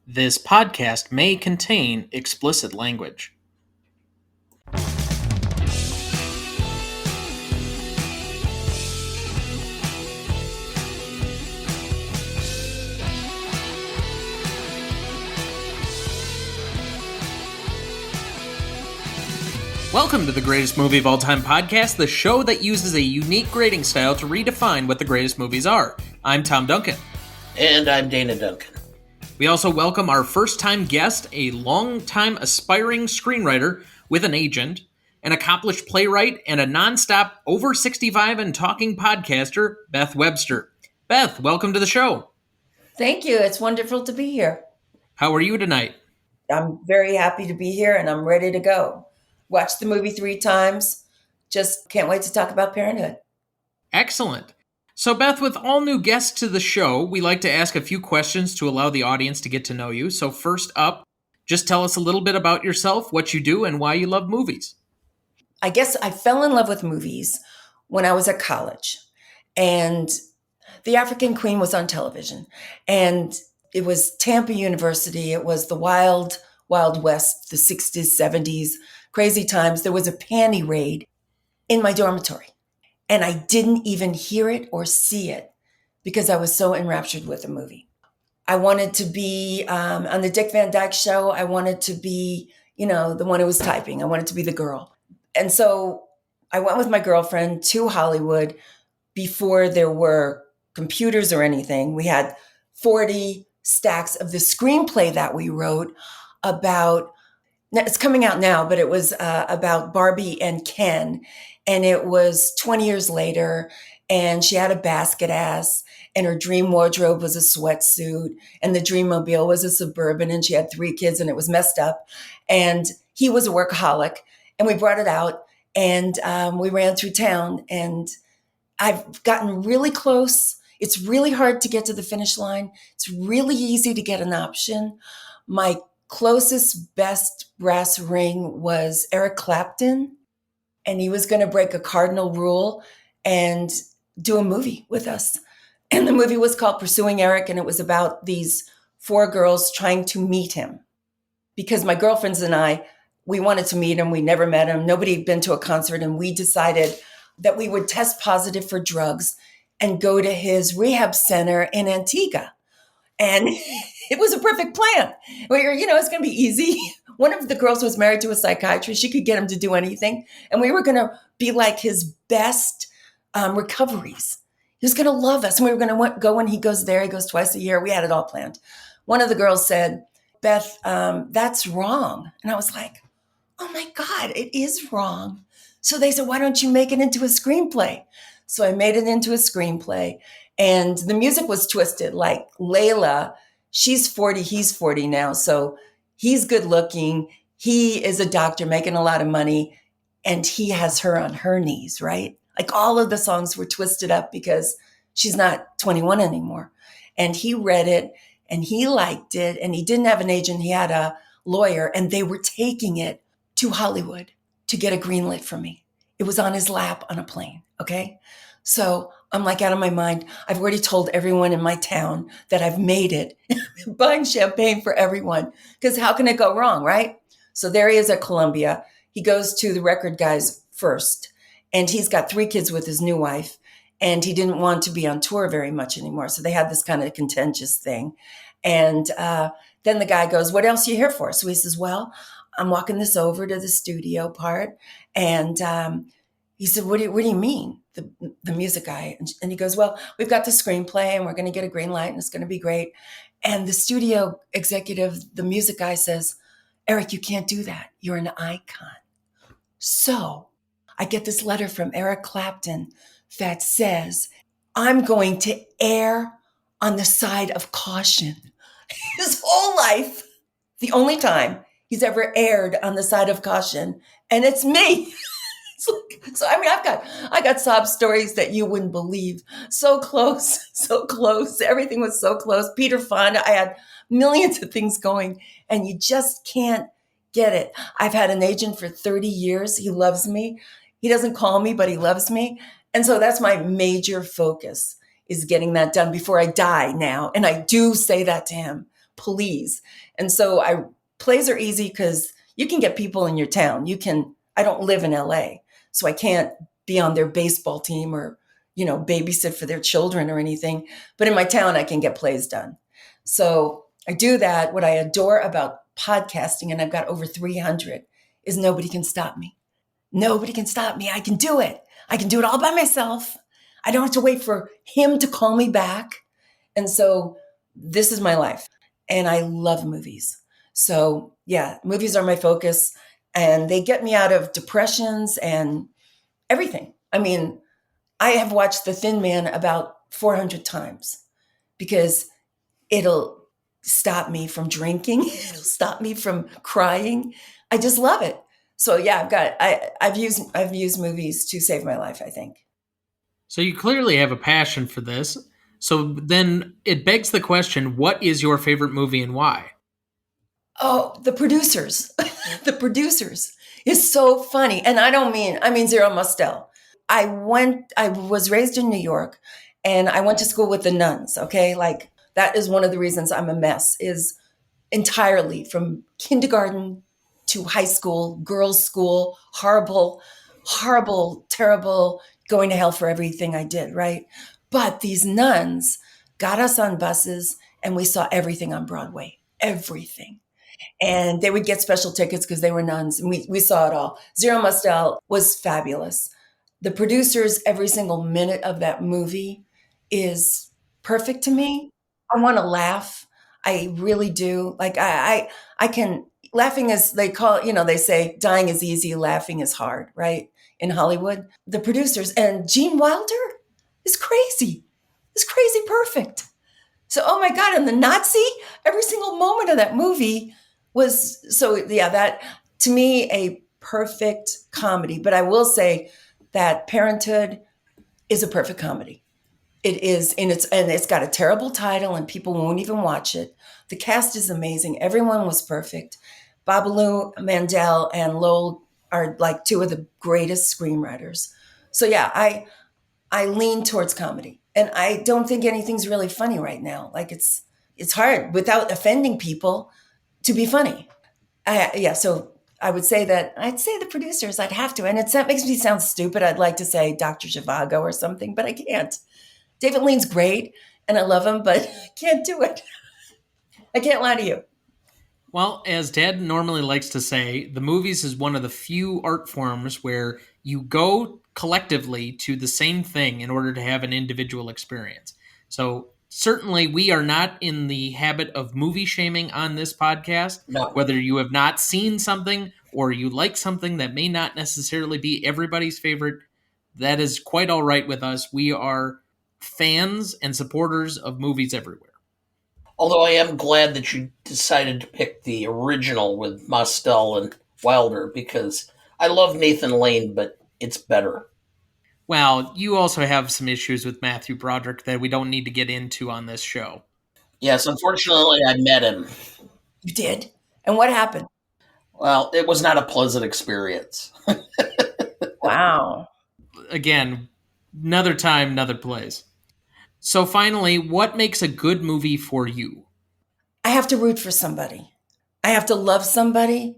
This podcast may contain explicit language. Welcome to the Greatest Movie of All Time podcast, the show that uses a unique grading style to redefine what the greatest movies are. I'm Tom Duncan. And I'm Dana Duncan. We also welcome our first-time guest, a long-time aspiring screenwriter with an agent, an accomplished playwright, and a nonstop over 65 and talking podcaster, Beth Webster. Beth, welcome to the show. Thank you. It's wonderful to be here. How are you tonight? I'm very happy to be here and I'm ready to go. Watched the movie 3 times. Just can't wait to talk about Parenthood. Excellent. So, Beth, with all new guests to the show, we like to ask a few questions to allow the audience to get to know you. So first up, just tell us a little bit about yourself, what you do, and why you love movies. I guess I fell in love with movies when I was at college. And The African Queen was on television. And it was Tampa University. It was the wild, wild west, the 60s, 70s, crazy times. There was a panty raid in my dormitory. And I didn't even hear it or see it because I was so enraptured with the movie. I wanted to be on the Dick Van Dyke Show. I wanted to be, the one who was typing. I wanted to be the girl. And so I went with my girlfriend to Hollywood before there were computers or anything. We had 40 stacks of the screenplay that we wrote about, it's coming out now, but it was about Barbie and Ken. And it was 20 years later, and she had a basket ass, and her dream wardrobe was a sweatsuit, and the Dreammobile was a Suburban, and she had 3 kids, and it was messed up. And he was a workaholic, and we brought it out, and we ran through town, and I've gotten really close. It's really hard to get to the finish line. It's really easy to get an option. My closest, best brass ring was Eric Clapton. And he was going to break a cardinal rule and do a movie with us. And the movie was called Pursuing Eric, and it was about these 4 girls trying to meet him. Because my girlfriends and I, we wanted to meet him. We never met him. Nobody had been to a concert, and we decided that we would test positive for drugs and go to his rehab center in Antigua. And it was a perfect plan. Where, it's going to be easy. One of the girls was married to a psychiatrist. She could get him to do anything. And we were going to be like his best recoveries. He was going to love us. And we were going to go when he goes there. He goes twice a year. We had it all planned. One of the girls said, Beth, that's wrong. And I was like, oh my God, it is wrong. So they said, why don't you make it into a screenplay? So I made it into a screenplay. And the music was twisted. Like Layla, she's 40, he's 40 now. So he's good looking. He is a doctor making a lot of money. And he has her on her knees, right? Like all of the songs were twisted up because she's not 21 anymore. And he read it and he liked it. And he didn't have an agent. He had a lawyer, and they were taking it to Hollywood to get a green light from me. It was on his lap on a plane. Okay. So I'm like out of my mind. I've already told everyone in my town that I've made it, buying champagne for everyone, because how can it go wrong, right? So there he is at Columbia. He goes to the record guys first, and he's got 3 kids with his new wife, and he didn't want to be on tour very much anymore. So they had this kind of contentious thing. And then the guy goes, what else are you here for? So he says, well, I'm walking this over to the studio part. And he said, what do you mean? The music guy. And he goes, well, we've got the screenplay and we're going to get a green light and it's going to be great. And the studio executive, the music guy says, Eric, you can't do that. You're an icon. So I get this letter from Eric Clapton that says, I'm going to err on the side of caution. His whole life, the only time he's ever erred on the side of caution, and it's me. So I mean, I got sob stories that you wouldn't believe. So close, so close. Everything was so close. Peter Fonda, I had millions of things going, and you just can't get it. I've had an agent for 30 years. He loves me. He doesn't call me, but he loves me. And so that's my major focus, is getting that done before I die now. And I do say that to him. please. And so plays are easy because you can get people in your town. I don't live in LA, so I can't be on their baseball team or, babysit for their children or anything. But in my town, I can get plays done. So I do that. What I adore about podcasting, and I've got over 300, is nobody can stop me. Nobody can stop me. I can do it. I can do it all by myself. I don't have to wait for him to call me back. And so this is my life. And I love movies. So yeah, movies are my focus, and they get me out of depressions and everything. I mean, I have watched The Thin Man about 400 times because it'll stop me from drinking. It'll stop me from crying. I just love it. So yeah, I've used movies to save my life, I think. So you clearly have a passion for this. So then it begs the question, what is your favorite movie and why? Oh, The Producers. The Producers is so funny. And I mean Zero Mostel. I was raised in New York, and I went to school with the nuns, okay? Like, that is one of the reasons I'm a mess, is entirely from kindergarten to high school, girls' school, horrible, horrible, terrible, going to hell for everything I did, right? But these nuns got us on buses, and we saw everything on Broadway, everything. And they would get special tickets because they were nuns, and we saw it all. Zero Mostel was fabulous. The Producers, every single minute of that movie is perfect to me. I want to laugh. I really do. Like I can, laughing is, they call, they say dying is easy, laughing is hard, right? In Hollywood, The Producers, and Gene Wilder is crazy. Is crazy perfect. So, oh my God, and the Nazi, every single moment of that movie was, so yeah, that to me, a perfect comedy. But I will say that Parenthood is a perfect comedy. It is, and it's got a terrible title, and people won't even watch it. The cast is amazing. Everyone was perfect. Babaloo, Mandel, and Lowell are like two of the greatest screenwriters. So yeah, I lean towards comedy, and I don't think anything's really funny right now. Like, it's hard without offending people to be funny. So I'd say The Producers. I'd have to, and that makes me sound stupid. I'd like to say Dr. Zhivago or something, but I can't. David Lean's great, and I love him, but I can't do it. I can't lie to you. Well, as Dad normally likes to say, the movies is one of the few art forms where you go collectively to the same thing in order to have an individual experience. So certainly we are not in the habit of movie shaming on this podcast. No. Whether you have not seen something or you like something that may not necessarily be everybody's favorite, that is quite all right with us. We are fans and supporters of movies everywhere. Although I am glad that you decided to pick the original with Mostel and Wilder, because I love Nathan Lane, but it's better. Well, you also have some issues with Matthew Broderick that we don't need to get into on this show. Yes, unfortunately, I met him. You did? And what happened? Well, it was not a pleasant experience. Wow. Again, another time, another place. So finally, what makes a good movie for you? I have to root for somebody. I have to love somebody.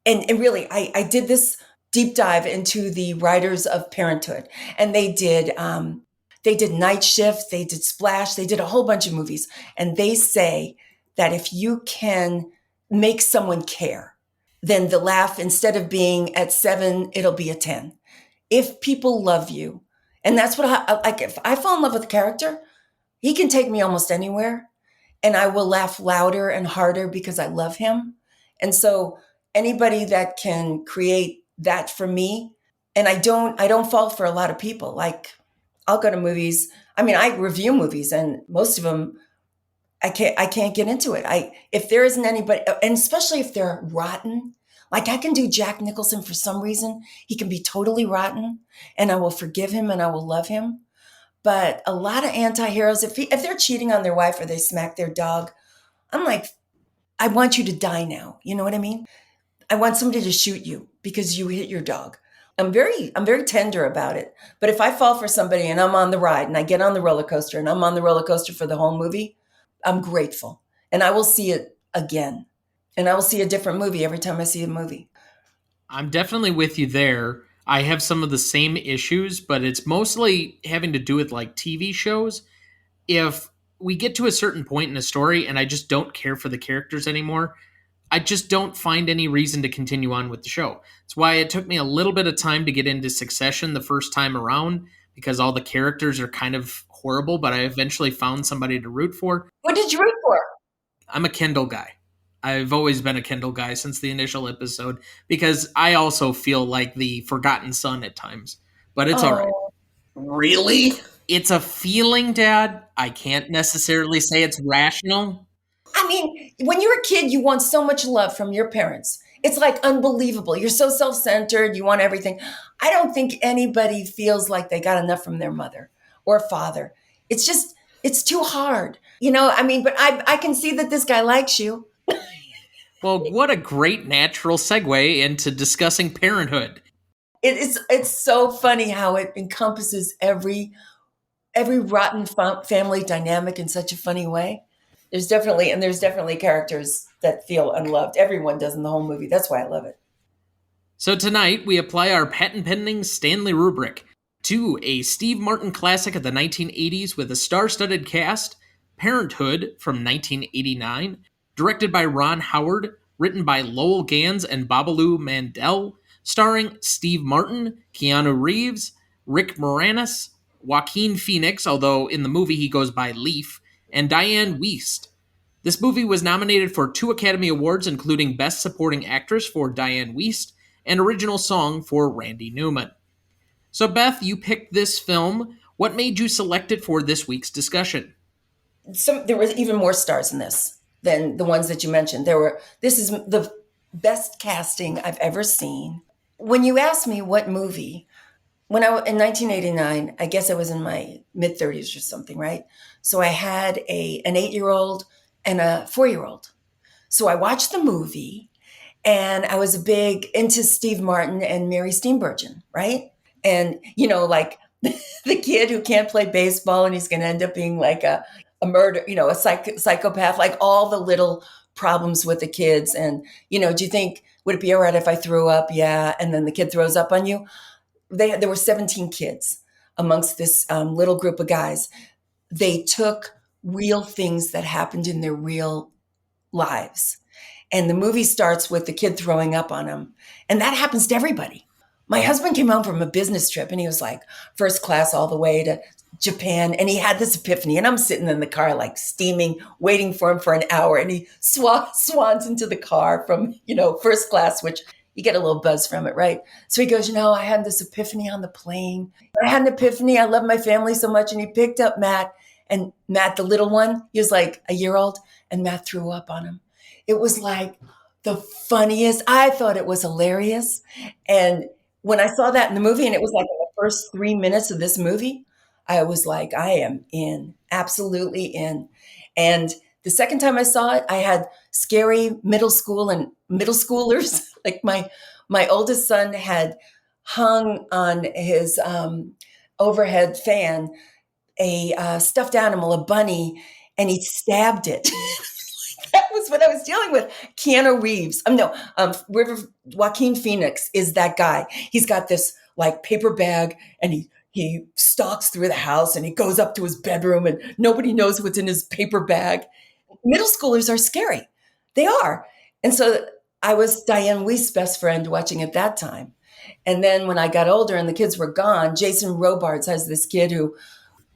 And really, I did this deep dive into the writers of Parenthood, and they did Night Shift, they did Splash, they did a whole bunch of movies. And they say that if you can make someone care, then the laugh, instead of being at 7, it'll be a 10. If people love you, and that's what I like. If I fall in love with a character, he can take me almost anywhere, and I will laugh louder and harder because I love him. And so anybody that can create that for me, and I don't fall for a lot of people. Like, I'll go to movies. I mean, I review movies, and most of them I can't get into it. If there isn't anybody, and especially if they're rotten, like I can do Jack Nicholson for some reason. He can be totally rotten, and I will forgive him and I will love him. But a lot of anti-heroes, if they're cheating on their wife or they smack their dog, I'm like, I want you to die now. You know what I mean? I want somebody to shoot you because you hit your dog. I'm very tender about it. But if I fall for somebody and I'm on the ride and I get on the roller coaster and I'm on the roller coaster for the whole movie, I'm grateful. and I will see it again. And I will see a different movie every time I see a movie. I'm definitely with you there. I have some of the same issues, but it's mostly having to do with like TV shows. If we get to a certain point in a story and I just don't care for the characters anymore, I just don't find any reason to continue on with the show. It's why it took me a little bit of time to get into Succession the first time around, because all the characters are kind of horrible, but I eventually found somebody to root for. What did you root for? I'm a Kendall guy. I've always been a Kendall guy since the initial episode, because I also feel like the forgotten son at times. But it's all right. Really? It's a feeling, Dad. I can't necessarily say it's rational. I mean, when you're a kid, you want so much love from your parents. It's like unbelievable. You're so self-centered. You want everything. I don't think anybody feels like they got enough from their mother or father. It's just, it's too hard. I mean, but I can see that this guy likes you. Well, what a great natural segue into discussing Parenthood. It's so funny how it encompasses every rotten family dynamic in such a funny way. There's definitely characters that feel unloved. Everyone does in the whole movie. That's why I love it. So tonight, we apply our patent-pending Stanley rubric to a Steve Martin classic of the 1980s with a star-studded cast, Parenthood from 1989, directed by Ron Howard, written by Lowell Ganz and Babaloo Mandel, starring Steve Martin, Keanu Reeves, Rick Moranis, Joaquin Phoenix, although in the movie he goes by Leaf, and Dianne Wiest. This movie was nominated for 2 Academy Awards, including Best Supporting Actress for Dianne Wiest and Original Song for Randy Newman. So, Beth, you picked this film. What made you select it for this week's discussion? There was even more stars in this than the ones that you mentioned. This is the best casting I've ever seen. When you asked me what movie, in 1989, I guess I was in my mid-30s or something, right? So I had an 8-year-old and a 4-year-old. So I watched the movie, and I was big into Steve Martin and Mary Steenburgen, right? And, like the kid who can't play baseball and he's going to end up being like a murder, a psychopath, like all the little problems with the kids. And, do you think, would it be all right if I threw up? Yeah. And then the kid throws up on you. There were 17 kids amongst this little group of guys. They took real things that happened in their real lives. And the movie starts with the kid throwing up on him. And that happens to everybody. My husband came home from a business trip and he was like first class all the way to Japan. And he had this epiphany. And I'm sitting in the car, like steaming, waiting for him for an hour. And he swans into the car from, first class, which you get a little buzz from it, right? So he goes, I had this epiphany on the plane. I had an epiphany. I love my family so much. And he picked up Matt. And Matt, the little one, he was like a year old. And Matt threw up on him. It was like the funniest. I thought it was hilarious. And when I saw that in the movie, and it was like in the first 3 minutes of this movie, I was like, I am in, absolutely in. And the second time I saw it, I had scary middle schoolers. Like my oldest son had hung on his overhead fan a stuffed animal, a bunny, and he stabbed it. That was what I was dealing with. Keanu Reeves. Joaquin Phoenix is that guy. He's got this like paper bag and he stalks through the house and he goes up to his bedroom and nobody knows what's in his paper bag. Middle schoolers are scary. They are. And so I was Dianne Wiest's best friend watching at that time. And then when I got older and the kids were gone, Jason Robards has this kid who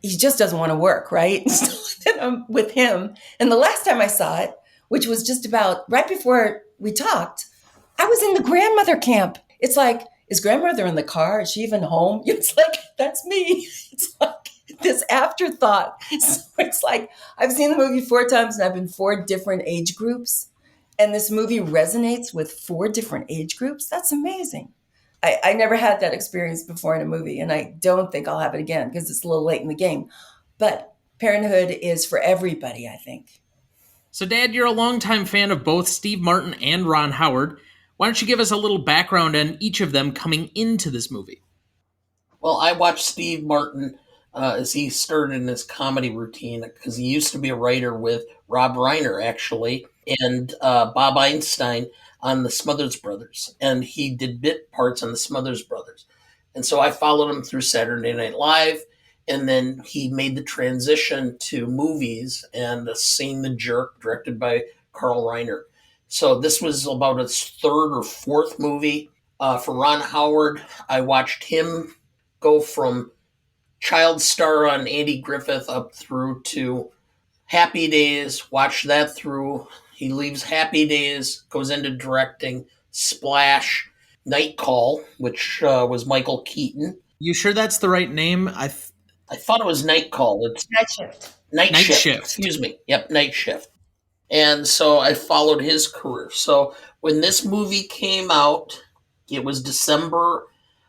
he just doesn't want to work, right? So then I'm with him. And the last time I saw it, which was just about right before we talked, I was in the grandmother camp. It's like, is grandmother in the car? Is she even home? It's like, that's me. It's like this afterthought. So it's like, I've seen the movie 4 times and I've been 4 different age groups. And this movie resonates with 4 different age groups. That's amazing. I never had that experience before in a movie, and I don't think I'll have it again because it's a little late in the game. But Parenthood is for everybody, I think. So, Dad, you're a longtime fan of both Steve Martin and Ron Howard. Why don't you give us a little background on each of them coming into this movie? Well, I watched Steve Martin as he started in his comedy routine because he used to be a writer with Rob Reiner, actually, and Bob Einstein on the Smothers Brothers. And he did bit parts on the Smothers Brothers. And so I followed him through Saturday Night Live. And then he made the transition to movies and Seeing the Jerk, directed by Carl Reiner. So this was about his third or fourth movie. For Ron Howard, I watched him go from child star on Andy Griffith up through to Happy Days, watched that through. He leaves Happy Days, goes into directing Splash, Night Call, which was Michael Keaton. You sure that's the right name? I thought it was Night Call. It's Night Shift. Night Shift. Excuse me. Yep, Night Shift. And so I followed his career. So when this movie came out, it was December.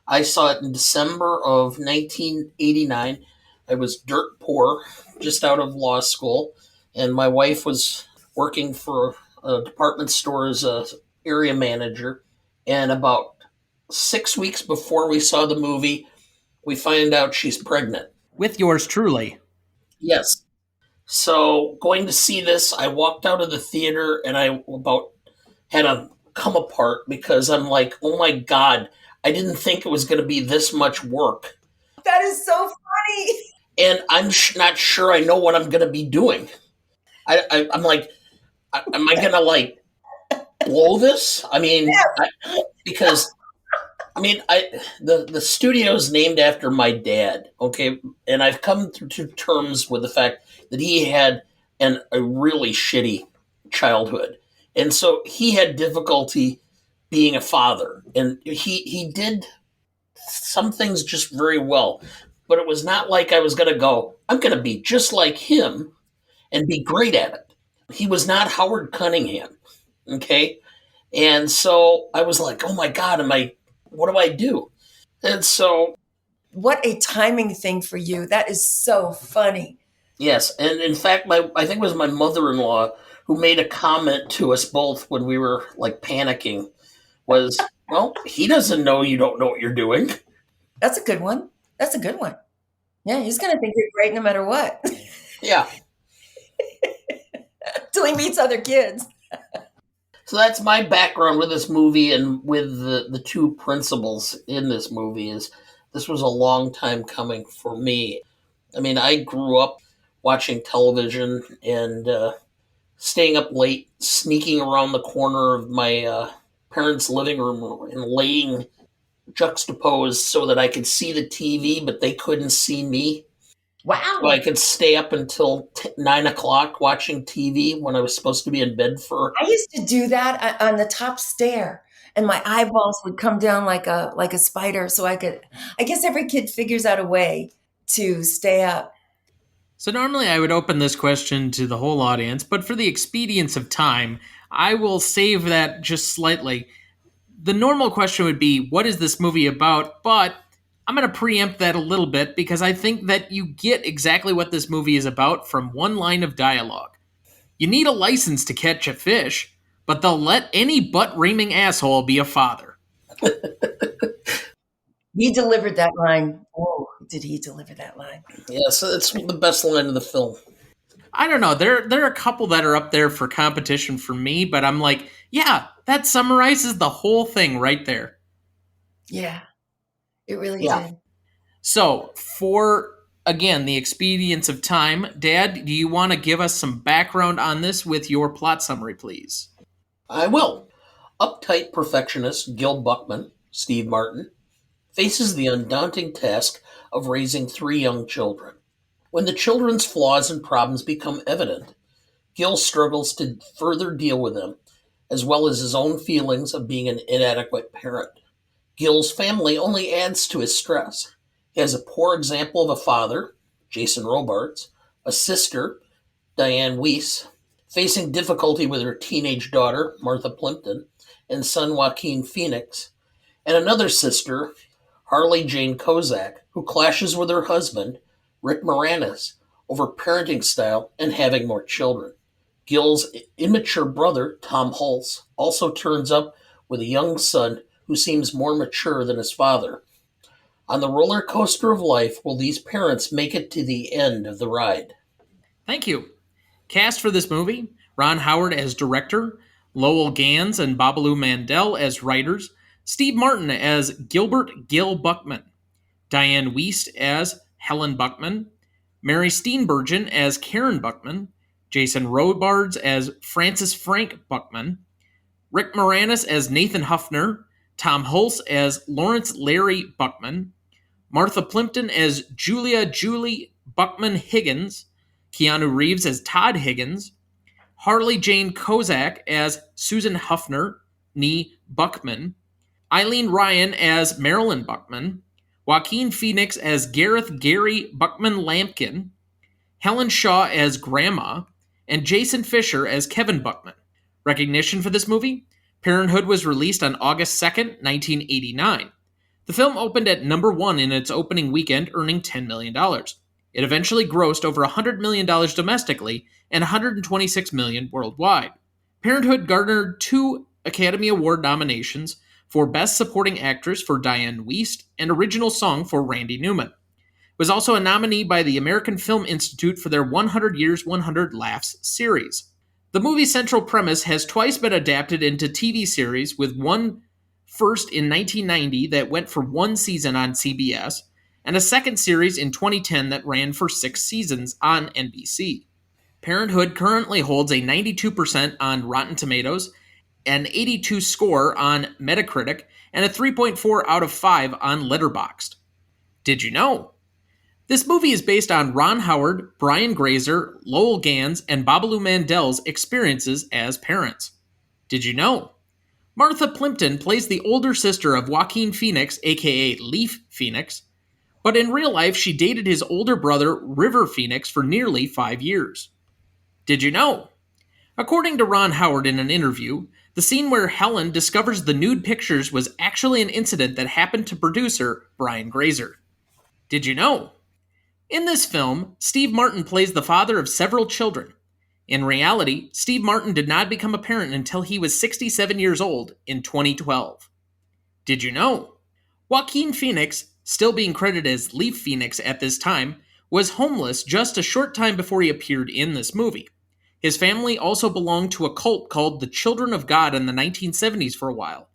I saw it in December of 1989. I was dirt poor, just out of law school, and my wife was working for a department store as a area manager. And about 6 weeks before we saw the movie, we find out she's pregnant. With yours truly. Yes. So going to see this, I walked out of the theater and I about had a come apart because I'm like, oh my God, I didn't think it was going to be this much work. That is so funny. And I'm not sure I know what I'm going to be doing. I'm like, am I going to like blow this? I mean, because I mean, the studio's named after my dad, okay? And I've come to terms with the fact that he had a really shitty childhood. And so he had difficulty being a father. And he did some things just very well. But it was not like I was going to go, I'm going to be just like him and be great at it. He was not Howard Cunningham, okay? And so I was like, oh my God, what do I do? And so. What a timing thing for you. That is so funny. Yes. And in fact, I think it was my mother-in-law who made a comment to us both when we were like panicking was, well, he doesn't know you don't know what you're doing. That's a good one. That's a good one. Yeah, he's going to think you're great no matter what. Yeah. Till he meets other kids. So that's my background with this movie and with the two principals in this movie is this was a long time coming for me. I mean, I grew up watching television and staying up late, sneaking around the corner of my parents' living room and laying juxtaposed so that I could see the TV, but they couldn't see me. Wow. So I could stay up until 9 o'clock watching TV when I was supposed to be in bed for. I used to do that on the top stair, and my eyeballs would come down like a spider. So I guess every kid figures out a way to stay up. So normally I would open this question to the whole audience, but for the expedience of time, I will save that just slightly. The normal question would be, what is this movie about? But I'm going to preempt that a little bit because I think that you get exactly what this movie is about from one line of dialogue. You need a license to catch a fish, but they'll let any butt-reaming asshole be a father. He delivered that line. Oh, did he deliver that line? Yes, it's the best line of the film. I don't know. There are a couple that are up there for competition for me, but I'm like, yeah, that summarizes the whole thing right there. Yeah, it really did. So, for, again, the expedience of time, Dad, do you want to give us some background on this with your plot summary, please? I will. Uptight perfectionist Gil Buckman, Steve Martin, faces the undaunting task of raising 3 young children. When the children's flaws and problems become evident, Gil struggles to further deal with them, as well as his own feelings of being an inadequate parent. Gil's family only adds to his stress. He has a poor example of a father, Jason Robards, a sister, Dianne Wiest, facing difficulty with her teenage daughter, Martha Plimpton, and son Joaquin Phoenix, and another sister, Harley Jane Kozak, who clashes with her husband, Rick Moranis, over parenting style and having more children. Gil's immature brother, Tom Hulce, also turns up with a young son who seems more mature than his father. On the roller coaster of life, will these parents make it to the end of the ride? Thank you. Cast for this movie: Ron Howard as director, Lowell Ganz and Babaloo Mandel as writers, Steve Martin as Gilbert Gil Buckman, Dianne Wiest as Helen Buckman, Mary Steenburgen as Karen Buckman, Jason Robards as Francis Frank Buckman, Rick Moranis as Nathan Huffner, Tom Hulce as Lawrence Larry Buckman, Martha Plimpton as Julia Julie Buckman Higgins, Keanu Reeves as Todd Higgins, Harley Jane Kozak as Susan Huffner, nee Buckman, Eileen Ryan as Marilyn Buckman, Joaquin Phoenix as Gareth Gary Buckman Lampkin, Helen Shaw as Grandma, and Jason Fisher as Kevin Buckman. Recognition for this movie: Parenthood was released on August 2nd, 1989. The film opened at number 1 in its opening weekend, earning $10 million. It eventually grossed over $100 million domestically and $126 million worldwide. Parenthood garnered 2 Academy Award nominations for Best Supporting Actress for Dianne Wiest and Original Song for Randy Newman. It was also a nominee by the American Film Institute for their 100 Years, 100 Laughs series. The movie's central premise has twice been adapted into TV series, with one first in 1990 that went for 1 season on CBS, and a second series in 2010 that ran for 6 seasons on NBC. Parenthood currently holds a 92% on Rotten Tomatoes, an 82 score on Metacritic, and a 3.4 out of 5 on Letterboxd. Did you know? This movie is based on Ron Howard, Brian Grazer, Lowell Ganz, and Babaloo Mandel's experiences as parents. Did you know? Martha Plimpton plays the older sister of Joaquin Phoenix, aka Leaf Phoenix, but in real life she dated his older brother, River Phoenix, for nearly 5 years. Did you know? According to Ron Howard in an interview, the scene where Helen discovers the nude pictures was actually an incident that happened to producer Brian Grazer. Did you know? In this film, Steve Martin plays the father of several children. In reality, Steve Martin did not become a parent until he was 67 years old in 2012. Did you know? Joaquin Phoenix, still being credited as Leaf Phoenix at this time, was homeless just a short time before he appeared in this movie. His family also belonged to a cult called the Children of God in the 1970s for a while.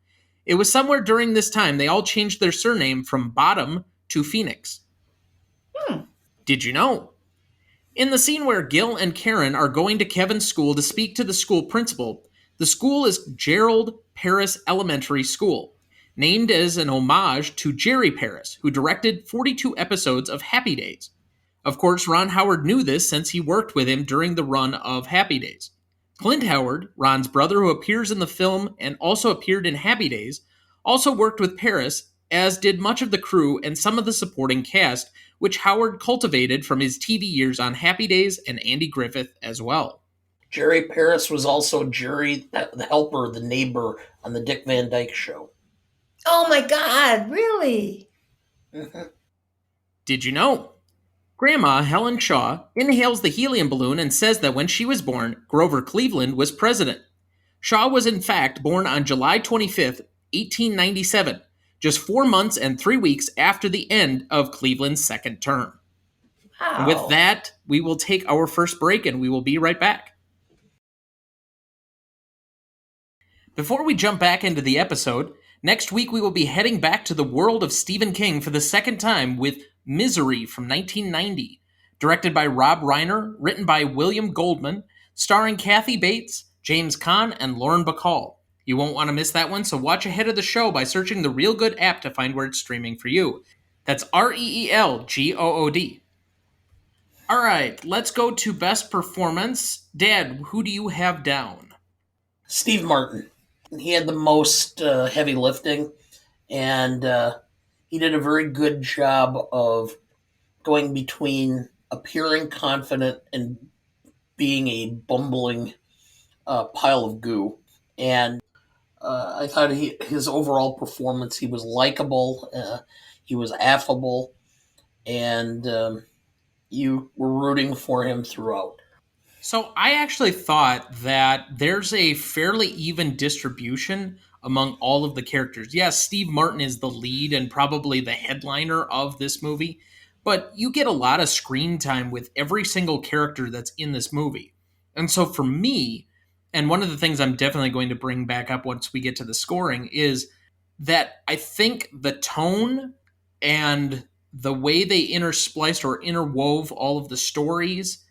It was somewhere during this time they all changed their surname from Bottom to Phoenix. Did you know? In the scene where Gil and Karen are going to Kevin's school to speak to the school principal, the school is Gerald Paris Elementary School, named as an homage to Jerry Paris, who directed 42 episodes of Happy Days. Of course, Ron Howard knew this since he worked with him during the run of Happy Days. Clint Howard, Ron's brother who appears in the film and also appeared in Happy Days, also worked with Paris, as did much of the crew and some of the supporting cast, which Howard cultivated from his TV years on Happy Days and Andy Griffith as well. Jerry Paris was also Jerry, the helper, the neighbor on the Dick Van Dyke Show. Oh my God, really? Did you know? Grandma, Helen Shaw, inhales the helium balloon and says that when she was born, Grover Cleveland was president. Shaw was in fact born on July 25th, 1897, just 4 months and 3 weeks after the end of Cleveland's second term. Wow. And with that, we will take our first break and we will be right back. Before we jump back into the episode, next week we will be heading back to the world of Stephen King for the second time with Misery from 1990, directed by Rob Reiner, written by William Goldman, starring Kathy Bates, James Caan, and Lauren Bacall. You won't want to miss that one, so watch ahead of the show by searching the Real Good app to find where it's streaming for you. That's REELGOOD. All right, let's go to Best Performance. Dad, who do you have down? Steve Martin. He had the most heavy lifting, and he did a very good job of going between appearing confident and being a bumbling pile of goo. And I thought his overall performance, he was likable, he was affable, and you were rooting for him throughout. So I actually thought that there's a fairly even distribution among all of the characters. Yes, Steve Martin is the lead and probably the headliner of this movie, but you get a lot of screen time with every single character that's in this movie. And so for me, and one of the things I'm definitely going to bring back up once we get to the scoring is that I think the tone and the way they interspliced or interwove all of the stories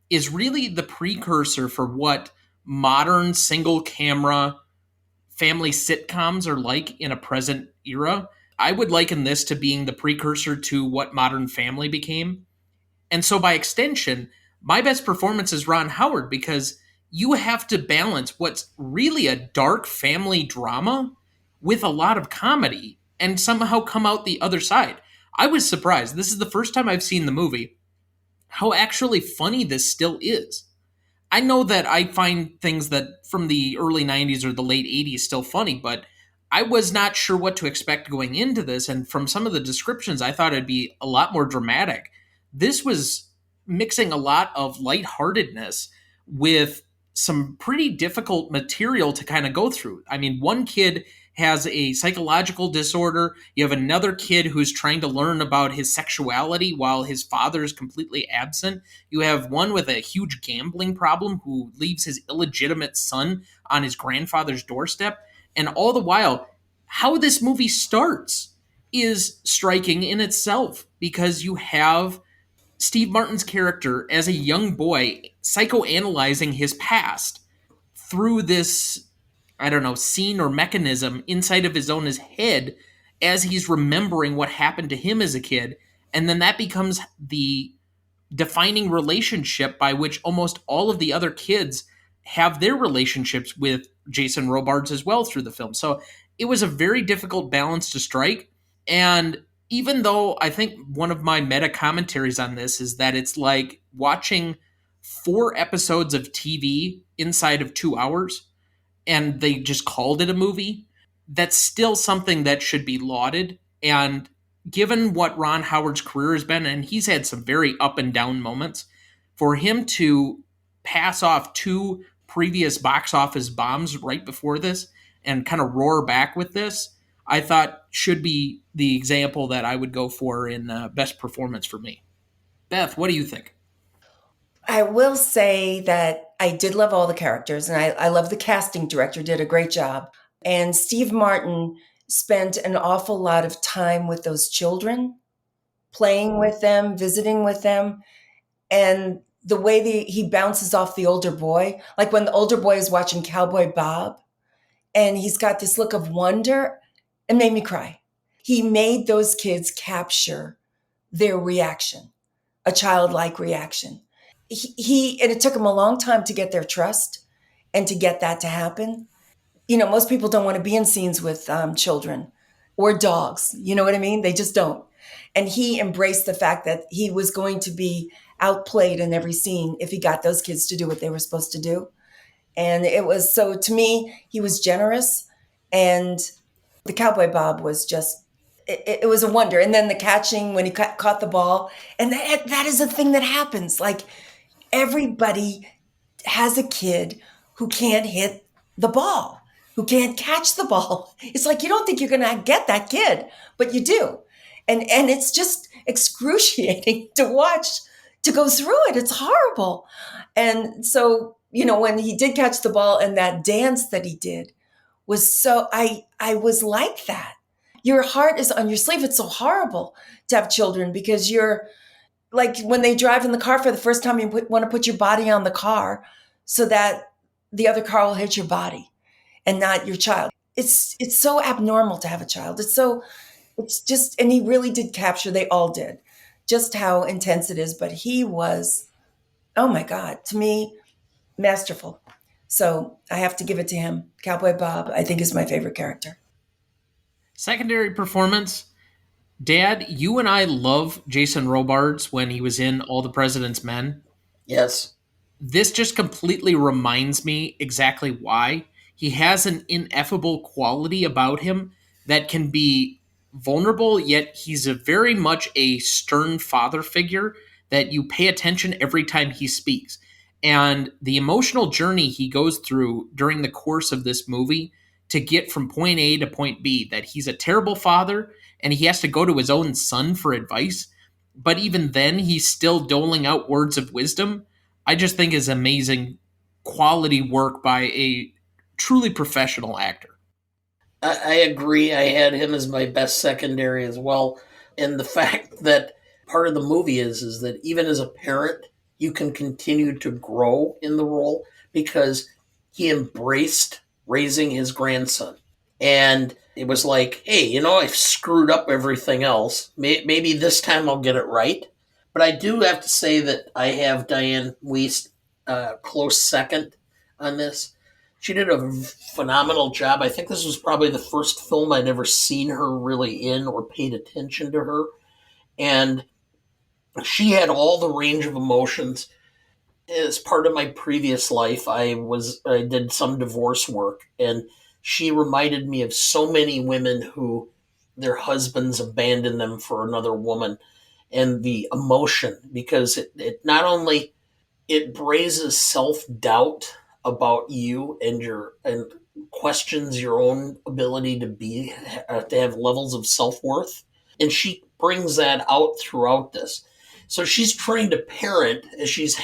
is really the precursor for what modern single camera family sitcoms are like in a present era. I would liken this to being the precursor to what Modern Family became. And so by extension, my best performance is Ron Howard because you have to balance what's really a dark family drama with a lot of comedy and somehow come out the other side. I was surprised. This is the first time I've seen the movie, how actually funny this still is. I know that I find things that from the early 90s or the late 80s still funny, but I was not sure what to expect going into this. And from some of the descriptions, I thought it'd be a lot more dramatic. This was mixing a lot of lightheartedness with some pretty difficult material to kind of go through. I mean, one kid has a psychological disorder. You have another kid who's trying to learn about his sexuality while his father is completely absent. You have one with a huge gambling problem who leaves his illegitimate son on his grandfather's doorstep. And all the while, how this movie starts is striking in itself because you have Steve Martin's character as a young boy psychoanalyzing his past through this, I don't know, scene or mechanism inside of his own his head as he's remembering what happened to him as a kid. And then that becomes the defining relationship by which almost all of the other kids have their relationships with Jason Robards as well through the film. So it was a very difficult balance to strike. And even though I think one of my meta commentaries on this is that it's like watching 4 episodes of TV inside of 2 hours, and they just called it a movie, that's still something that should be lauded. And given what Ron Howard's career has been, and he's had some very up and down moments, for him to pass off 2 previous box office bombs right before this and kind of roar back with this, I thought should be the example that I would go for in best performance for me. Beth, what do you think? I will say that I did love all the characters, and I love the casting director, did a great job. And Steve Martin spent an awful lot of time with those children, playing with them, visiting with them. And the way he bounces off the older boy, like when the older boy is watching Cowboy Bob, and he's got this look of wonder, it made me cry. He made those kids capture their reaction, a childlike reaction. And it took him a long time to get their trust and to get that to happen. You know, most people don't want to be in scenes with children or dogs. You know what I mean? They just don't. And he embraced the fact that he was going to be outplayed in every scene if he got those kids to do what they were supposed to do. And it was, so to me, he was generous. And the Cowboy Bob was just, it was a wonder. And then the catching when he caught the ball. And that is a thing that happens. Like, everybody has a kid who can't hit the ball, who can't catch the ball. It's like you don't think you're going to get that kid, but you do. And it's just excruciating to watch, to go through it. It's horrible. And so, you know, when he did catch the ball and that dance that he did was so, I was like that. Your heart is on your sleeve. It's so horrible to have children because you're, like when they drive in the car for the first time, you want to put your body on the car so that the other car will hit your body and not your child. It's so abnormal to have a child. It's just, and he really did capture, they all did, just how intense it is. But he was, oh my God, to me, masterful. So I have to give it to him. Cowboy Bob, I think, is my favorite character. Secondary performance. Dad, you and I love Jason Robards when he was in All the President's Men. Yes. This just completely reminds me exactly why. He has an ineffable quality about him that can be vulnerable, yet he's very much a stern father figure that you pay attention every time he speaks. And the emotional journey he goes through during the course of this movie to get from point A to point B, that he's a terrible father and he has to go to his own son for advice. But even then, he's still doling out words of wisdom. I just think is amazing quality work by a truly professional actor. I agree. I had him as my best secondary as well. And the fact that part of the movie is that even as a parent, you can continue to grow in the role because he embraced raising his grandson. And it was like, hey, I've screwed up everything else. Maybe this time I'll get it right. But I do have to say that I have Dianne Wiest close second on this. She did a phenomenal job. I think this was probably the first film I'd ever seen her really in or paid attention to her. And she had all the range of emotions. As part of my previous life, I did some divorce work, and she reminded me of so many women who their husbands abandoned them for another woman, and the emotion, because it not only it raises self-doubt about you and questions your own ability to have levels of self-worth, and she brings that out throughout this. So she's trying to parent as she's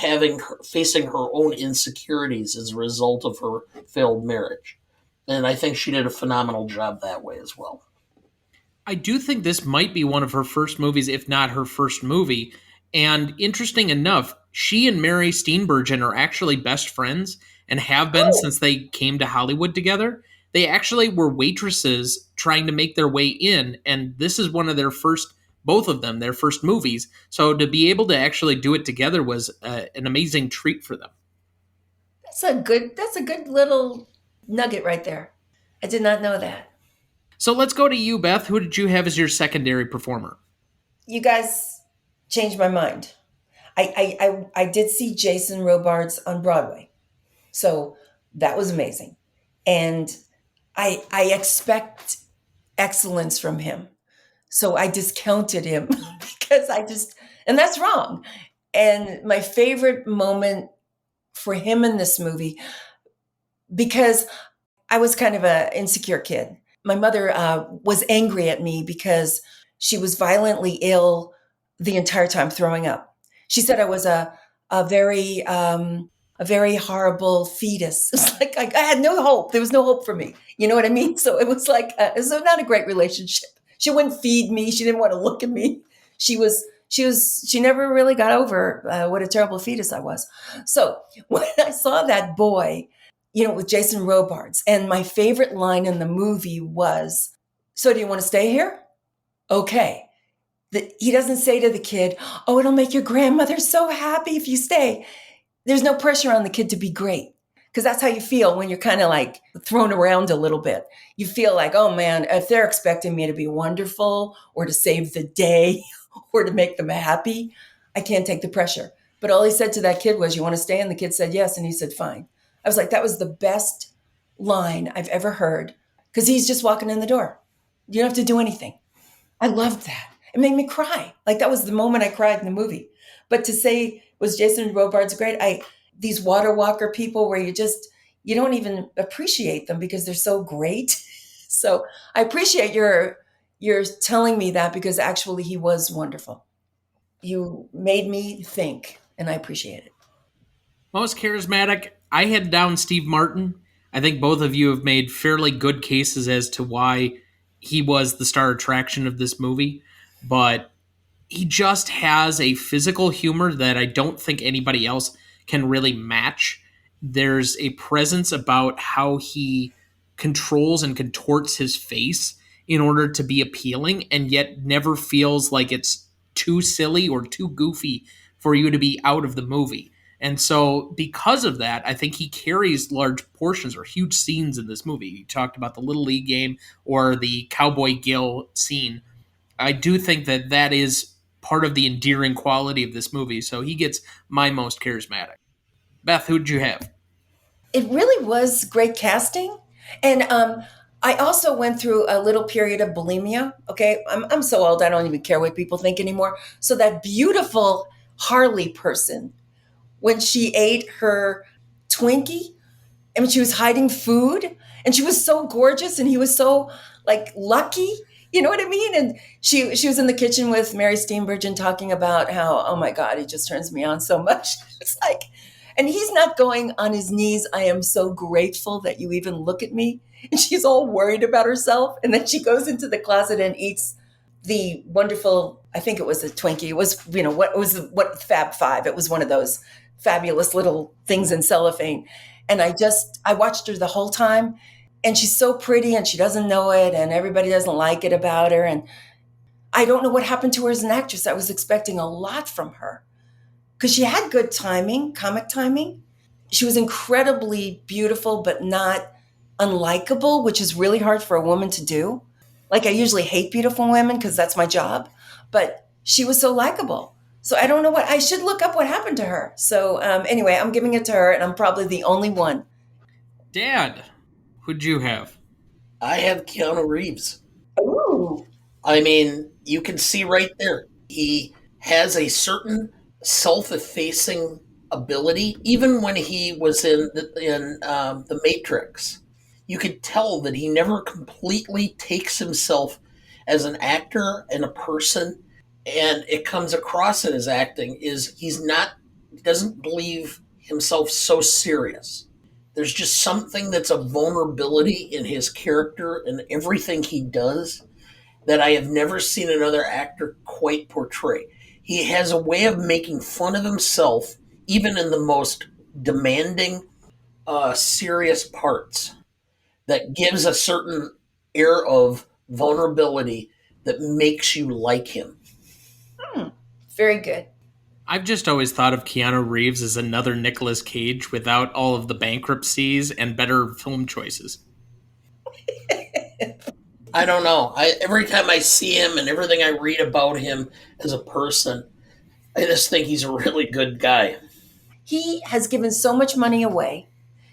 facing her own insecurities as a result of her failed marriage. And I think she did a phenomenal job that way as well. I do think this might be one of her first movies, if not her first movie. And interesting enough, she and Mary Steenburgen are actually best friends and have been since they came to Hollywood together. They actually were waitresses trying to make their way in, and this is one of their first, both of them, their first movies. So to be able to actually do it together was an amazing treat for them. That's a good little nugget right there. I did not know that. So let's go to you, Beth. Who did you have as your secondary performer? You guys changed my mind. I did see Jason Robards on Broadway. So that was amazing. And I expect excellence from him. So I discounted him because and that's wrong. And my favorite moment for him in this movie, because I was kind of an insecure kid. My mother was angry at me because she was violently ill the entire time, throwing up. She said I was a very horrible fetus. It's like I had no hope. There was no hope for me. You know what I mean? So it was like it was not a great relationship. She wouldn't feed me. She didn't want to look at me. She never really got over what a terrible fetus I was. So when I saw that boy, with Jason Robards, and my favorite line in the movie was, "So do you want to stay here?" Okay. He doesn't say to the kid, "Oh, it'll make your grandmother so happy if you stay." There's no pressure on the kid to be great, because that's how you feel when you're kind of like thrown around a little bit. You feel like, oh man, if they're expecting me to be wonderful or to save the day or to make them happy, I can't take the pressure. But all he said to that kid was, "You want to stay?" And the kid said yes. And he said, "Fine." I was like, that was the best line I've ever heard, because he's just walking in the door. You don't have to do anything. I loved that. It made me cry. Like that was the moment I cried in the movie. But to say, was Jason Robards great? These water walker people where you don't even appreciate them because they're so great. So I appreciate your telling me that, because actually he was wonderful. You made me think, and I appreciate it. Most charismatic, I had down Steve Martin. I think both of you have made fairly good cases as to why he was the star attraction of this movie, but he just has a physical humor that I don't think anybody else can really match. There's a presence about how he controls and contorts his face in order to be appealing, and yet never feels like it's too silly or too goofy for you to be out of the movie. And so because of that, I think he carries large portions or huge scenes in this movie. You talked about the Little League game or the Cowboy Gil scene. I do think that is part of the endearing quality of this movie. So he gets my most charismatic. Beth, who did you have? It really was great casting. And I also went through a little period of bulimia. Okay. I'm so old, I don't even care what people think anymore. So that beautiful Harley person, when she ate her Twinkie, and she was hiding food, And she was so gorgeous and he was so like lucky. You know what I mean? And she was in the kitchen with Mary Steenburgen talking about how, oh my God, he just turns me on so much. It's like, and he's not going on his knees. I am so grateful that you even look at me. And she's all worried about herself. And then she goes into the closet and eats the wonderful, I think it was a Twinkie. It was, what Fab Five. It was one of those fabulous little things in cellophane. And I watched her the whole time. And she's so pretty and she doesn't know it. And everybody doesn't like it about her. And I don't know what happened to her as an actress. I was expecting a lot from her because she had good timing, comic timing. She was incredibly beautiful, but not unlikable, which is really hard for a woman to do. Like I usually hate beautiful women because that's my job, but she was so likable. So I don't know I should look up what happened to her. So anyway, I'm giving it to her and I'm probably the only one. Dad, who'd you have? I have Keanu Reeves. Ooh. I mean, you can see right there. He has a certain self-effacing ability. Even when he was in the Matrix, you could tell that he never completely takes himself as an actor and a person, and it comes across in his acting. He doesn't believe himself so serious. There's just something that's a vulnerability in his character and everything he does that I have never seen another actor quite portray. He has a way of making fun of himself, even in the most demanding, serious parts, that gives a certain air of vulnerability that makes you like him. Very good. I've just always thought of Keanu Reeves as another Nicolas Cage without all of the bankruptcies and better film choices. I don't know. Every time I see him and everything I read about him as a person, I just think he's a really good guy. He has given so much money away.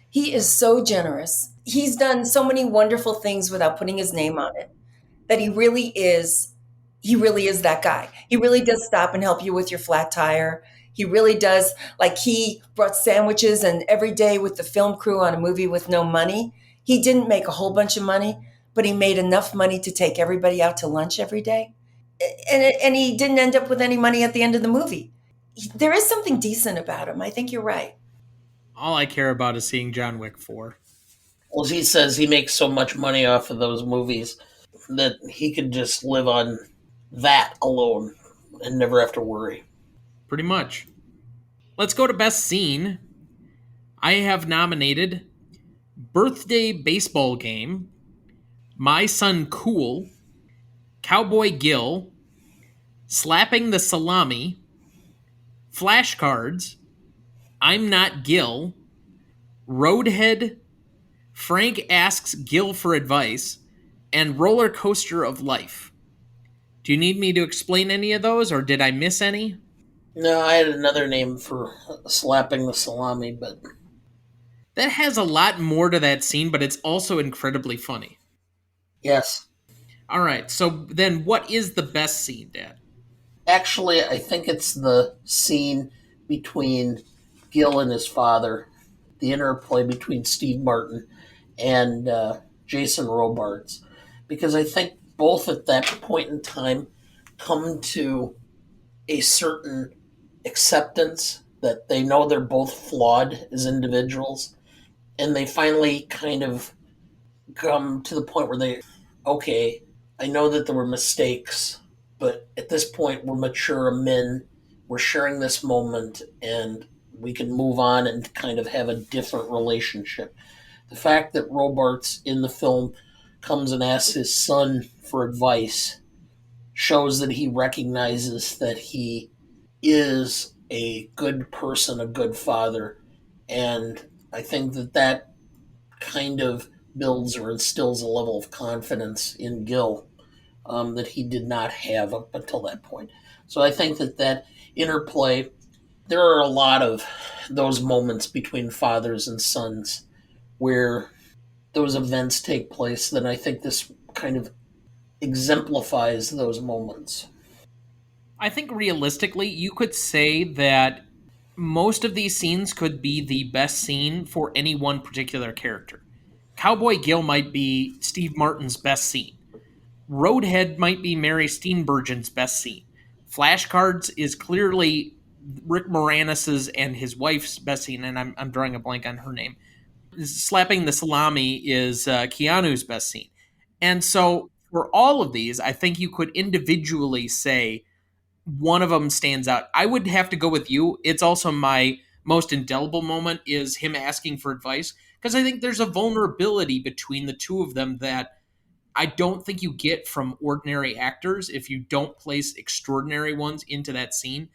He is so generous. He's done so many wonderful things without putting his name on it that he really is that guy. He really does stop and help you with your flat tire. He really does. Like he brought sandwiches and every day with the film crew on a movie with no money. He didn't make a whole bunch of money, but he made enough money to take everybody out to lunch every day. And he didn't end up with any money at the end of the movie. There is something decent about him. I think you're right. All I care about is seeing John Wick 4. Well, he says he makes so much money off of those movies that he could just live on that alone and never have to worry. Pretty much. Let's go to Best Scene. I have nominated Birthday Baseball Game, My Son Cool, Cowboy Gil, Slapping the Salami, Flashcards, I'm Not Gil, Roadhead, Frank Asks Gil for Advice, and Roller Coaster of Life. Do you need me to explain any of those, or did I miss any? No, I had another name for slapping the salami, but That has a lot more to that scene, but it's also incredibly funny. yes. All right, so then what is the best scene, Dad? Actually, I think it's the scene between Gil and his father, the interplay between Steve Martin and Jason Robards, because I think both at that point in time come to a certain acceptance that they know they're both flawed as individuals, and they finally kind of come to the point where okay, I know that there were mistakes, but at this point we're mature men, we're sharing this moment, and we can move on and kind of have a different relationship. The fact that Robards in the film comes and asks his son for advice shows that he recognizes that he is a good person, a good father, and I think that kind of builds or instills a level of confidence in Gil that he did not have up until that point. So I think that interplay, there are a lot of those moments between fathers and sons where those events take place, then I think this kind of exemplifies those moments. I think realistically, you could say that most of these scenes could be the best scene for any one particular character. Cowboy Gil might be Steve Martin's best scene. Roadhead might be Mary Steenburgen's best scene. Flashcards is clearly Rick Moranis's and his wife's best scene, and I'm drawing a blank on her name. Slapping the Salami is Keanu's best scene. And so for all of these, I think you could individually say one of them stands out. I would have to go with you. It's also my most indelible moment is him asking for advice, because I think there's a vulnerability between the two of them that I don't think you get from ordinary actors if you don't place extraordinary ones into that scene.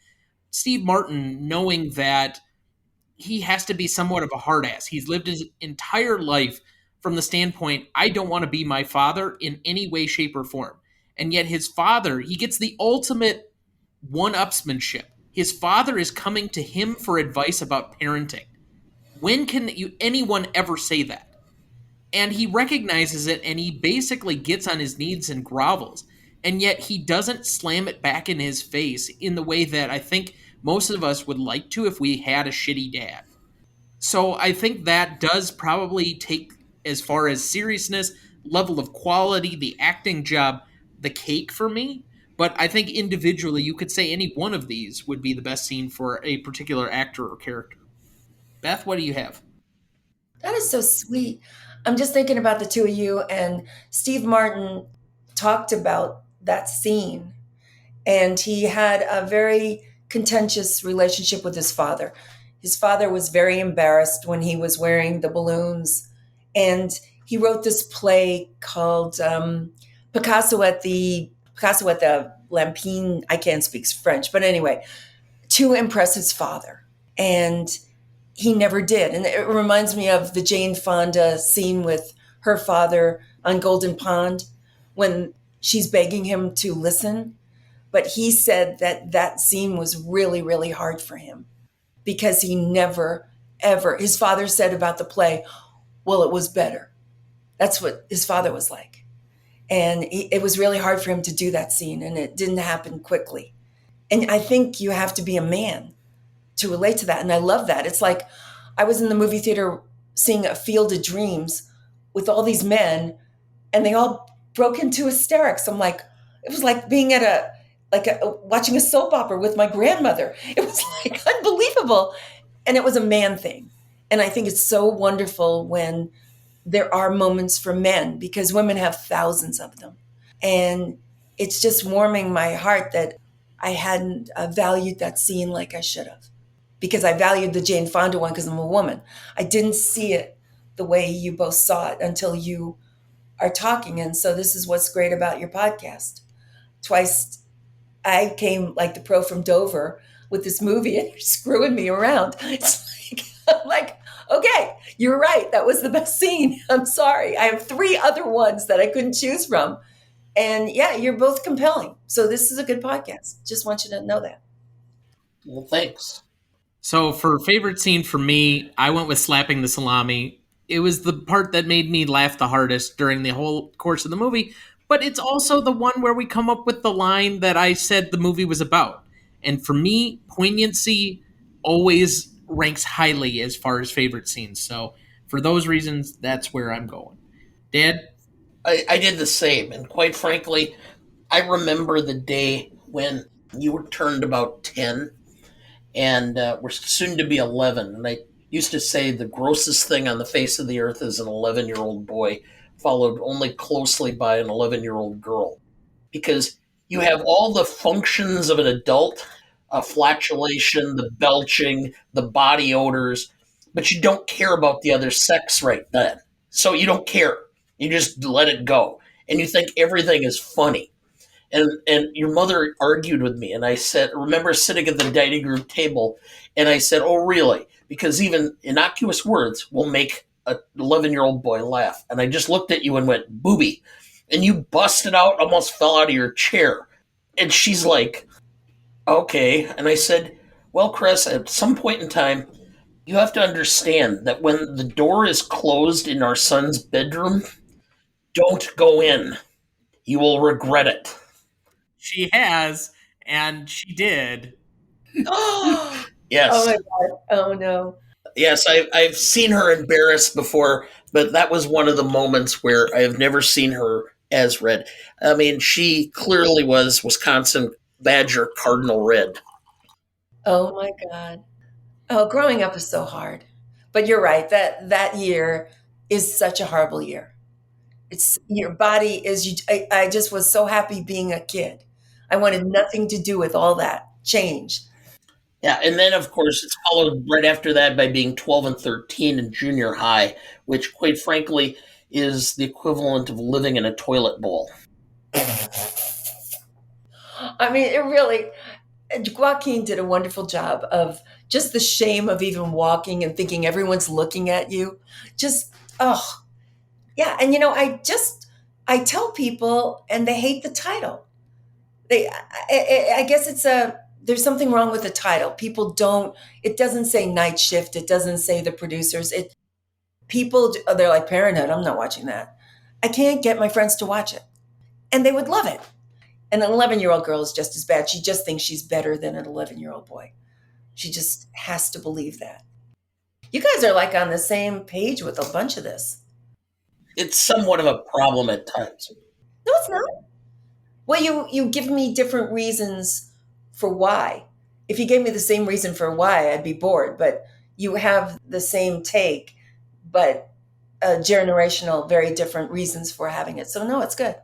Steve Martin, knowing that he has to be somewhat of a hard ass. He's lived his entire life from the standpoint, I don't want to be my father in any way, shape, or form. And yet his father, he gets the ultimate one-upsmanship. His father is coming to him for advice about parenting. When can anyone ever say that? And he recognizes it, and he basically gets on his knees and grovels. And yet he doesn't slam it back in his face in the way that I think most of us would like to if we had a shitty dad. So I think that does probably take, as far as seriousness, level of quality, the acting job, the cake for me. But I think individually, you could say any one of these would be the best scene for a particular actor or character. Beth, what do you have? That is so sweet. I'm just thinking about the two of you, and Steve Martin talked about that scene, and he had a very contentious relationship with his father. His father was very embarrassed when he was wearing the balloons, and he wrote this play called Picasso at the Lampine. I can't speak French, but anyway, to impress his father, and he never did. And it reminds me of the Jane Fonda scene with her father on Golden Pond when she's begging him to listen. But he said that that scene was really, really hard for him because he never, ever, his father said about the play, well, it was better. That's what his father was like. And it was really hard for him to do that scene, and it didn't happen quickly. And I think you have to be a man to relate to that. And I love that. It's like I was in the movie theater seeing A Field of Dreams with all these men, and they all broke into hysterics. I'm like, it was like being at watching a soap opera with my grandmother. It was like unbelievable. And it was a man thing. And I think it's so wonderful when there are moments for men, because women have thousands of them. And it's just warming my heart that I hadn't valued that scene like I should have, because I valued the Jane Fonda one because I'm a woman. I didn't see it the way you both saw it until you are talking. And so this is what's great about your podcast. Twice I came like the pro from Dover with this movie, and you're screwing me around. It's like, I'm like, okay, you're right. That was the best scene. I'm sorry. I have 3 other ones that I couldn't choose from. And yeah, you're both compelling. So this is a good podcast. Just want you to know that. Well, thanks. So for favorite scene for me, I went with slapping the salami. It was the part that made me laugh the hardest during the whole course of the movie, but it's also the one where we come up with the line that I said the movie was about. And for me, poignancy always ranks highly as far as favorite scenes. So for those reasons, that's where I'm going. Dad? I did the same. And quite frankly, I remember the day when you were turned about 10 and we're soon to be 11. And I used to say the grossest thing on the face of the earth is an 11-year-old boy, followed only closely by an 11-year-old girl. Because you have all the functions of an adult, flatulation, the belching, the body odors, but you don't care about the other sex right then. So you don't care. You just let it go. And you think everything is funny. And your mother argued with me, and I said, remember sitting at the dining room table, and I said, oh, really? Because even innocuous words will make an 11-year-old boy laugh. And I just looked at you and went, booby. And you busted out, almost fell out of your chair. And she's like, okay. And I said, well, Chris, at some point in time, you have to understand that when the door is closed in our son's bedroom, don't go in. You will regret it. She has, and she did. Oh Yes. my God. Oh no. Yes, I've seen her embarrassed before But that was one of the moments where I have never seen her as red. I mean, she clearly was Wisconsin Badger Cardinal Red. Oh my God. Oh, growing up is so hard. But you're right. That year is such a horrible year. It's your body is you I just was so happy being a kid. I wanted nothing to do with all that change. Yeah, and then of course it's followed right after that by being 12 and 13 in junior high, which quite frankly is the equivalent of living in a toilet bowl. I mean, it really Joaquin did a wonderful job of just the shame of even walking and thinking everyone's looking at you. Just oh, yeah, and I tell people and they hate the title. I guess it's a there's something wrong with the title. People don't. It doesn't say night shift. It doesn't say the producers. It people they're like Parenthood. I'm not watching that. I can't get my friends to watch it, and they would love it. And an 11-year-old girl is just as bad. She just thinks she's better than an 11-year-old boy. She just has to believe that. You guys are like on the same page with a bunch of this. It's somewhat of a problem at times. No, it's not. Well, you give me different reasons for why. If you gave me the same reason for why, I'd be bored. But you have the same take, but generational, very different reasons for having it. So no, it's good.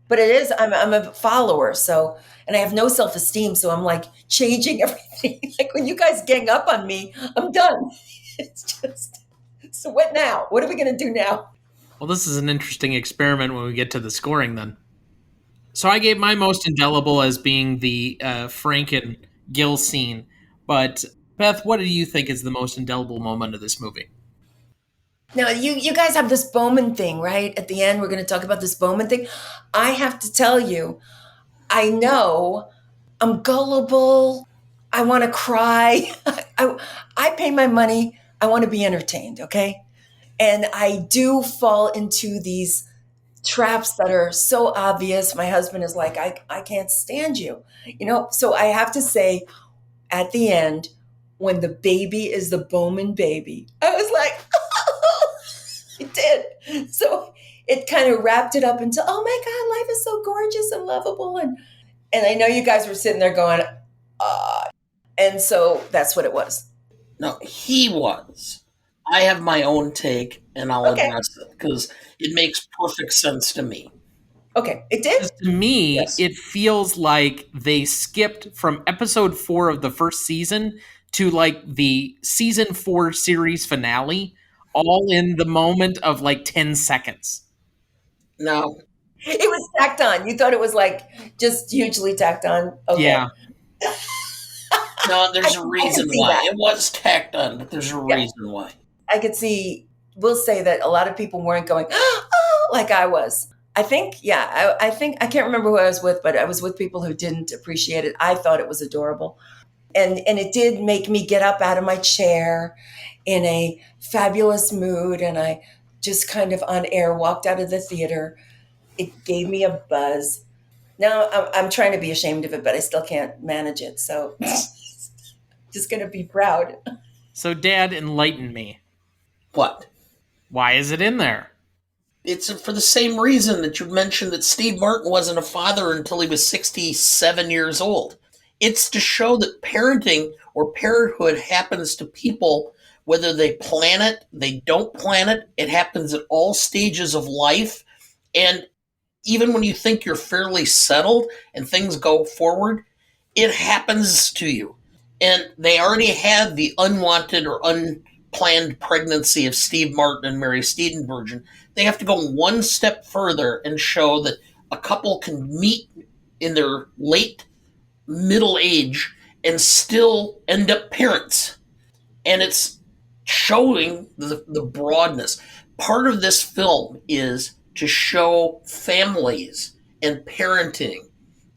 But it is. I'm a follower, so and I have no self esteem, so I'm like changing everything. Like when you guys gang up on me, I'm done. It's just so. What now? What are we going to do now? Well, this is an interesting experiment when we get to the scoring then. So I gave my most indelible as being the Frank and Gil scene. But Beth, what do you think is the most indelible moment of this movie? Now you guys have this Bowman thing, right? At the end, we're going to talk about this Bowman thing. I have to tell you, I know I'm gullible. I want to cry. I pay my money. I want to be entertained, okay? And I do fall into these traps that are so obvious. My husband is like, I can't stand you. So I have to say, at the end, when the baby is the Bowman baby, I was like, it did. So it kind of wrapped it up into, oh my God, life is so gorgeous and lovable. And I know you guys were sitting there going, and so that's what it was. No, he was. I have my own take, and I'll Okay. address it because it makes perfect sense to me. Okay. It did? To me, Yes. it feels like they skipped from episode 4 of the first season to like the season 4 series finale, all in the moment of like 10 seconds. Now, It was tacked on. You thought it was like just hugely tacked on. Okay. Yeah. no, there's I a can reason see why. that. It was tacked on, but there's a Yeah. reason why. I could see, we'll say that a lot of people weren't going, oh, like I was. I think, yeah, I think, I can't remember who I was with, but I was with people who didn't appreciate it. I thought it was adorable. And it did make me get up out of my chair in a fabulous mood. And I just kind of on air walked out of the theater. It gave me a buzz. Now I'm trying to be ashamed of it, but I still can't manage it. So just going to be proud. So, Dad, enlighten me. What? Why is it in there? It's for the same reason that you mentioned that Steve Martin wasn't a father until he was 67 years old. It's to show that parenting or parenthood happens to people, whether they plan it, they don't plan it. It happens at all stages of life. And even when you think you're fairly settled and things go forward, it happens to you. And they already had the unwanted or unplanned pregnancy of Steve Martin and Mary Steenburgen. They have to go one step further and show that a couple can meet in their late middle age and still end up parents. And it's showing the broadness. Part of this film is to show families and parenting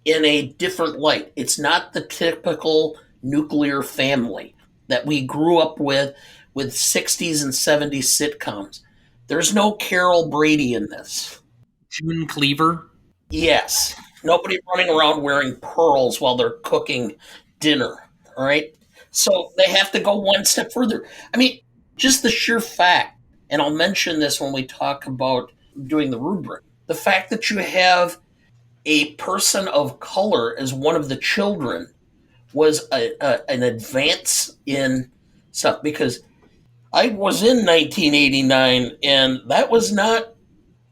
in a different light. It's not the typical nuclear family that we grew up with 60s and 70s sitcoms. There's no Carol Brady in this. June Cleaver? Yes. Nobody running around wearing pearls while they're cooking dinner. All right. So they have to go one step further. I mean, just the sheer fact And I'll mention this when we talk about doing the rubric. The fact that you have a person of color as one of the children was an advance in stuff, because I was in 1989 and that was not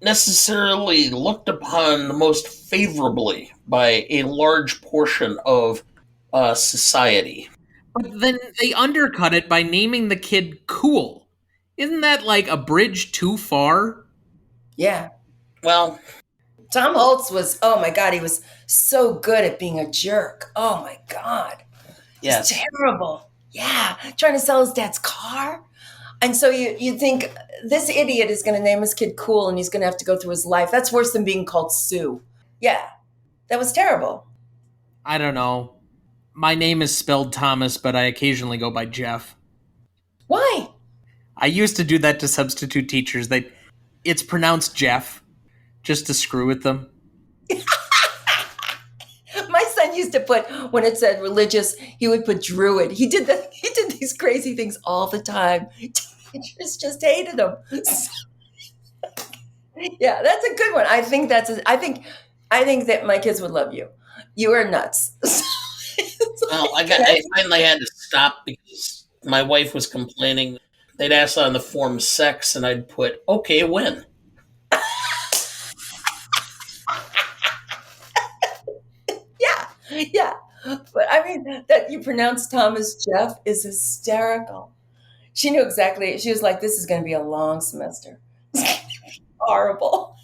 necessarily looked upon the most favorably by a large portion of society. But then they undercut it by naming the kid Cool. Isn't that like a bridge too far? Yeah. Well, Tom Hulce was, oh my God, he was so good at being a jerk. Oh my God. yes. It's terrible. Yeah. Trying to sell his dad's car. And so you think this idiot is going to name his kid Cool and he's going to have to go through his life. That's worse than being called Sue. Yeah. That was terrible. I don't know. My name is spelled Thomas, but I occasionally go by Jeff. Why? I used to do that to substitute teachers. It's pronounced Jeff, just to screw with them. My son used to put, when it said religious, he would put Druid. He did these crazy things all the time. Teachers just hated him. Yeah, that's a good one. I think that my kids would love you. You are nuts. Well, I finally had to stop because my wife was complaining. They'd ask on the form sex, and I'd put, okay, when? Yeah. But I mean, that you pronounce Thomas Jeff is hysterical. She knew exactly. She was like, this is going to be a long semester. Horrible.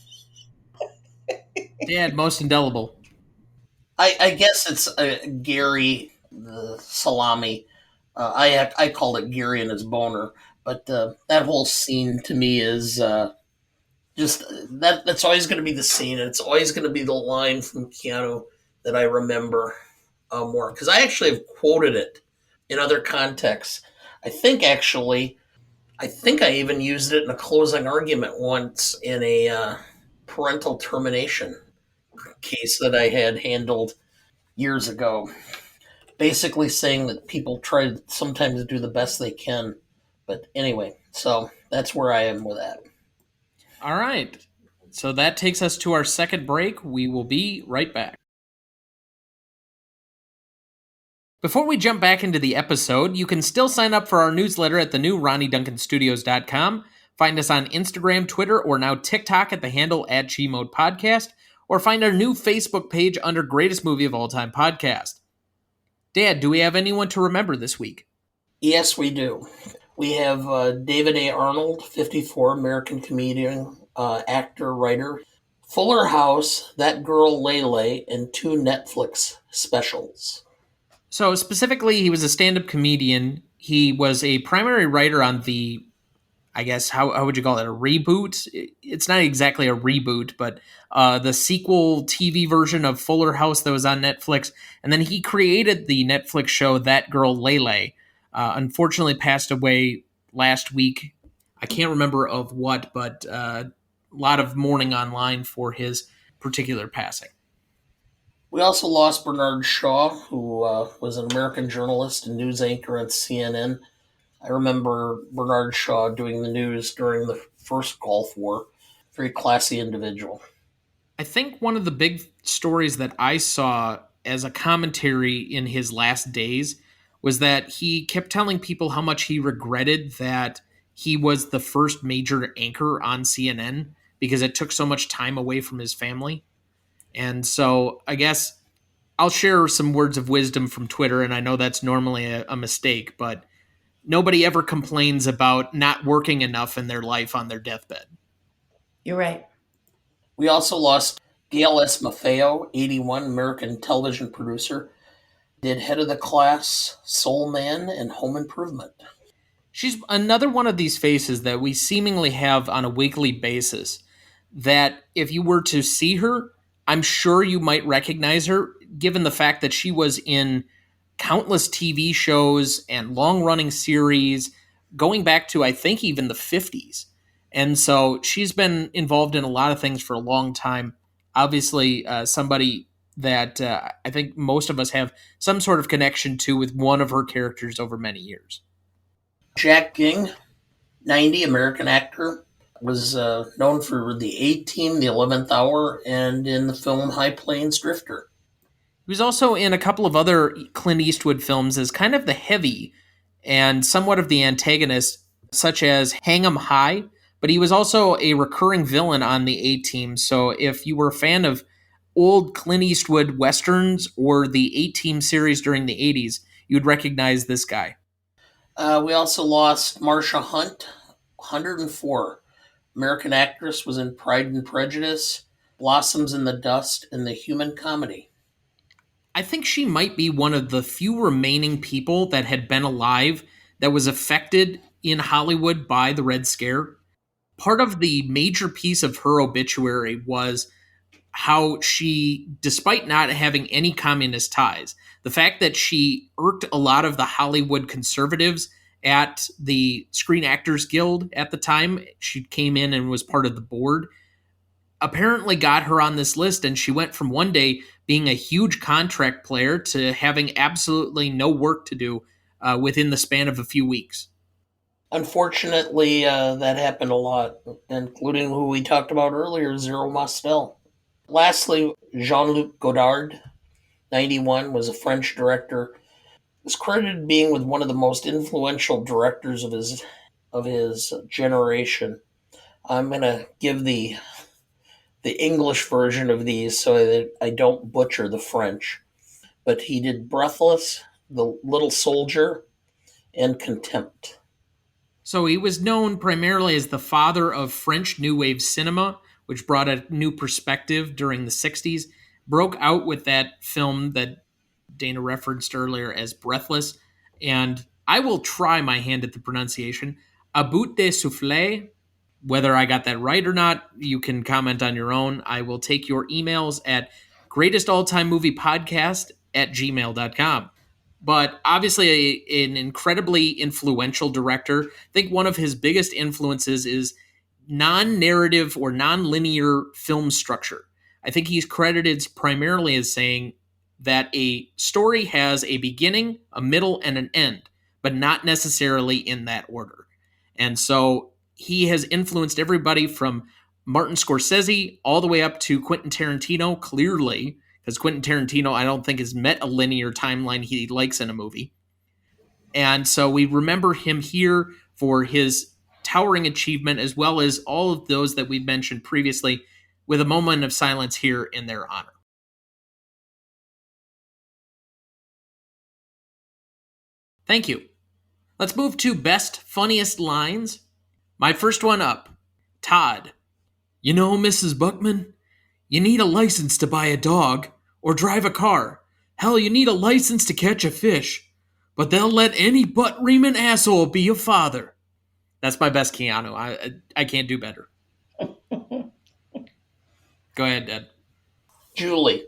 Dad, most indelible. I guess it's Gary the salami. I called it Gary and his boner, but that whole scene to me is just that's always going to be the scene, and it's always going to be the line from Keanu that I remember more, because I actually have quoted it in other contexts. I think I even used it in a closing argument once in a parental termination case that I had handled years ago. Basically saying that people try to sometimes do the best they can. But anyway, so that's where I am with that. All right. So that takes us to our second break. We will be right back. Before we jump back into the episode, you can still sign up for our newsletter at the new RonnieDuncanStudios.com. Find us on Instagram, Twitter, or now TikTok at the handle @GModePodcast, or find our new Facebook page under Greatest Movie of All Time Podcast. Dad, do we have anyone to remember this week? Yes, we do. We have David A. Arnold, 54, American comedian, actor, writer. Fuller House, That Girl Lele, and 2 Netflix specials. So specifically, he was a stand-up comedian. He was a primary writer on the, I guess, how would you call it, a reboot? It's not exactly a reboot, but the sequel TV version of Fuller House that was on Netflix. And then he created the Netflix show That Girl Lele. Unfortunately passed away last week. I can't remember of what, but a lot of mourning online for his particular passing. We also lost Bernard Shaw, who was an American journalist and news anchor at CNN. I remember Bernard Shaw doing the news during the first Gulf War. Very classy individual. I think one of the big stories that I saw as a commentary in his last days was that he kept telling people how much he regretted that he was the first major anchor on CNN because it took so much time away from his family. And so I guess I'll share some words of wisdom from Twitter, and I know that's normally a mistake, but nobody ever complains about not working enough in their life on their deathbed. You're right. We also lost Gail S. Maffeo, 81, American television producer. Did Head of the Class, Soul Man, and Home Improvement. She's another one of these faces that we seemingly have on a weekly basis that if you were to see her, I'm sure you might recognize her, given the fact that she was in countless TV shows and long-running series, going back to, I think, even the 50s. And so she's been involved in a lot of things for a long time. Obviously, somebody that I think most of us have some sort of connection to with one of her characters over many years. Jack Ging, '90 American actor. Was known for The A-Team, The 11th Hour, and in the film High Plains Drifter. He was also in a couple of other Clint Eastwood films as kind of the heavy and somewhat of the antagonist, such as Hang 'em High, but he was also a recurring villain on the A-Team. So if you were a fan of old Clint Eastwood westerns or the A-Team series during the 80s, you would recognize this guy. We also lost Marsha Hunt, 104. American actress, was in Pride and Prejudice, Blossoms in the Dust, and The Human Comedy. I think she might be one of the few remaining people that had been alive that was affected in Hollywood by the Red Scare. Part of the major piece of her obituary was how she, despite not having any communist ties, the fact that she irked a lot of the Hollywood conservatives at the Screen Actors Guild at the time, she came in and was part of the board, apparently got her on this list. And she went from one day being a huge contract player to having absolutely no work to do within the span of a few weeks. Unfortunately, that happened a lot, including who we talked about earlier, Zero Mostel. Lastly, Jean-Luc Godard, 91, was a French director. Is credited being with one of the most influential directors of his generation. I'm gonna give the English version of these so that I don't butcher the French. But he did Breathless, The Little Soldier, and Contempt. So he was known primarily as the father of French New Wave cinema, which brought a new perspective during the 60s. Broke out with that film that Dana referenced earlier as Breathless. And I will try my hand at the pronunciation. A bout de souffle. Whether I got that right or not, you can comment on your own. I will take your emails at greatestalltimemoviepodcast at gmail.com. But obviously, an incredibly influential director. I think one of his biggest influences is non narrative or non linear film structure. I think he's credited primarily as saying that a story has a beginning, a middle, and an end, but not necessarily in that order. And so he has influenced everybody from Martin Scorsese all the way up to Quentin Tarantino, clearly, because Quentin Tarantino, I don't think, has met a linear timeline he likes in a movie. And so we remember him here for his towering achievement, as well as all of those that we've mentioned previously, with a moment of silence here in their honor. Thank you. Let's move to best funniest lines. My first one up. Todd. You know, Mrs. Buckman, you need a license to buy a dog or drive a car. Hell, you need a license to catch a fish. But they'll let any butt-reaming asshole be your father. That's my best Keanu. I can't do better. Go ahead, Dad. Julie.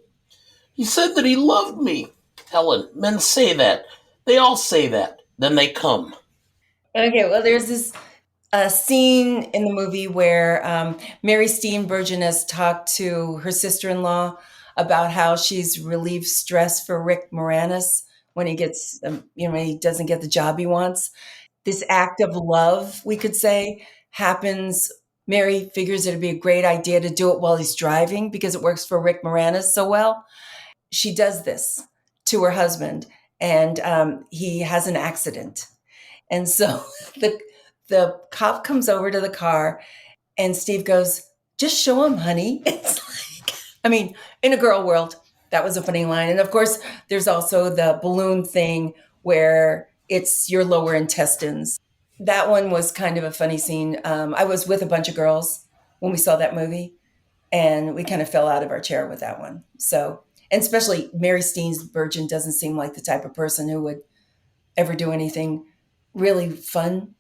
He said that he loved me. Helen. Men say that. They all say that. Then they come. Okay, well, there's this scene in the movie where Mary Steenburgen has talked to her sister-in-law about how she's relieved stress for Rick Moranis when he gets, when he doesn't get the job he wants. This act of love, we could say, happens. Mary figures it'd be a great idea to do it while he's driving because it works for Rick Moranis so well. She does this to her husband, and he has an accident. And so the cop comes over to the car, and Steve goes, "Just show him, honey." It's like, I mean, in a girl world, that was a funny line. And of course, there's also the balloon thing where it's your lower intestines. That one was kind of a funny scene. I was with a bunch of girls when we saw that movie, and we kind of fell out of our chair with that one. So, and especially Mary Steenburgen doesn't seem like the type of person who would ever do anything really fun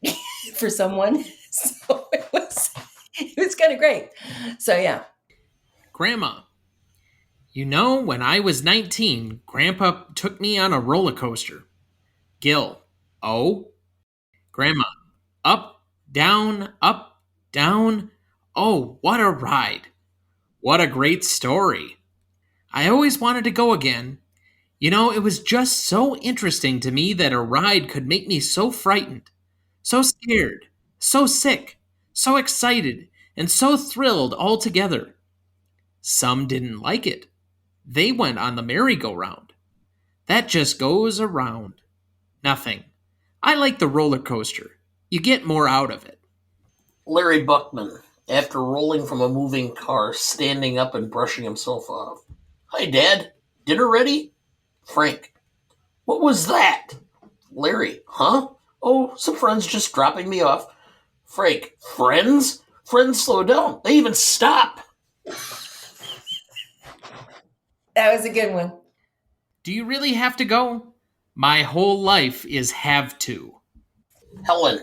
for someone. So it was kind of great. So yeah. Grandma. You know, when I was 19, Grandpa took me on a roller coaster. Gil. Oh? Grandma. Up, down, up, down. Oh, what a ride. What a great story. I always wanted to go again. You know, it was just so interesting to me that a ride could make me so frightened, so scared, So sick, so excited, and so thrilled all together. Some didn't like it. They went on the merry-go-round. That just goes around. Nothing. I like the roller coaster. You get more out of it. Larry Buckman, after rolling from a moving car, standing up and brushing himself off. Hi, Dad. Dinner ready? Frank. What was that? Larry. Huh? Oh, some friends just dropping me off. Frank. Friends? Friends slow down. They even stop. That was a good one. Do you really have to go? My whole life is have to. Helen.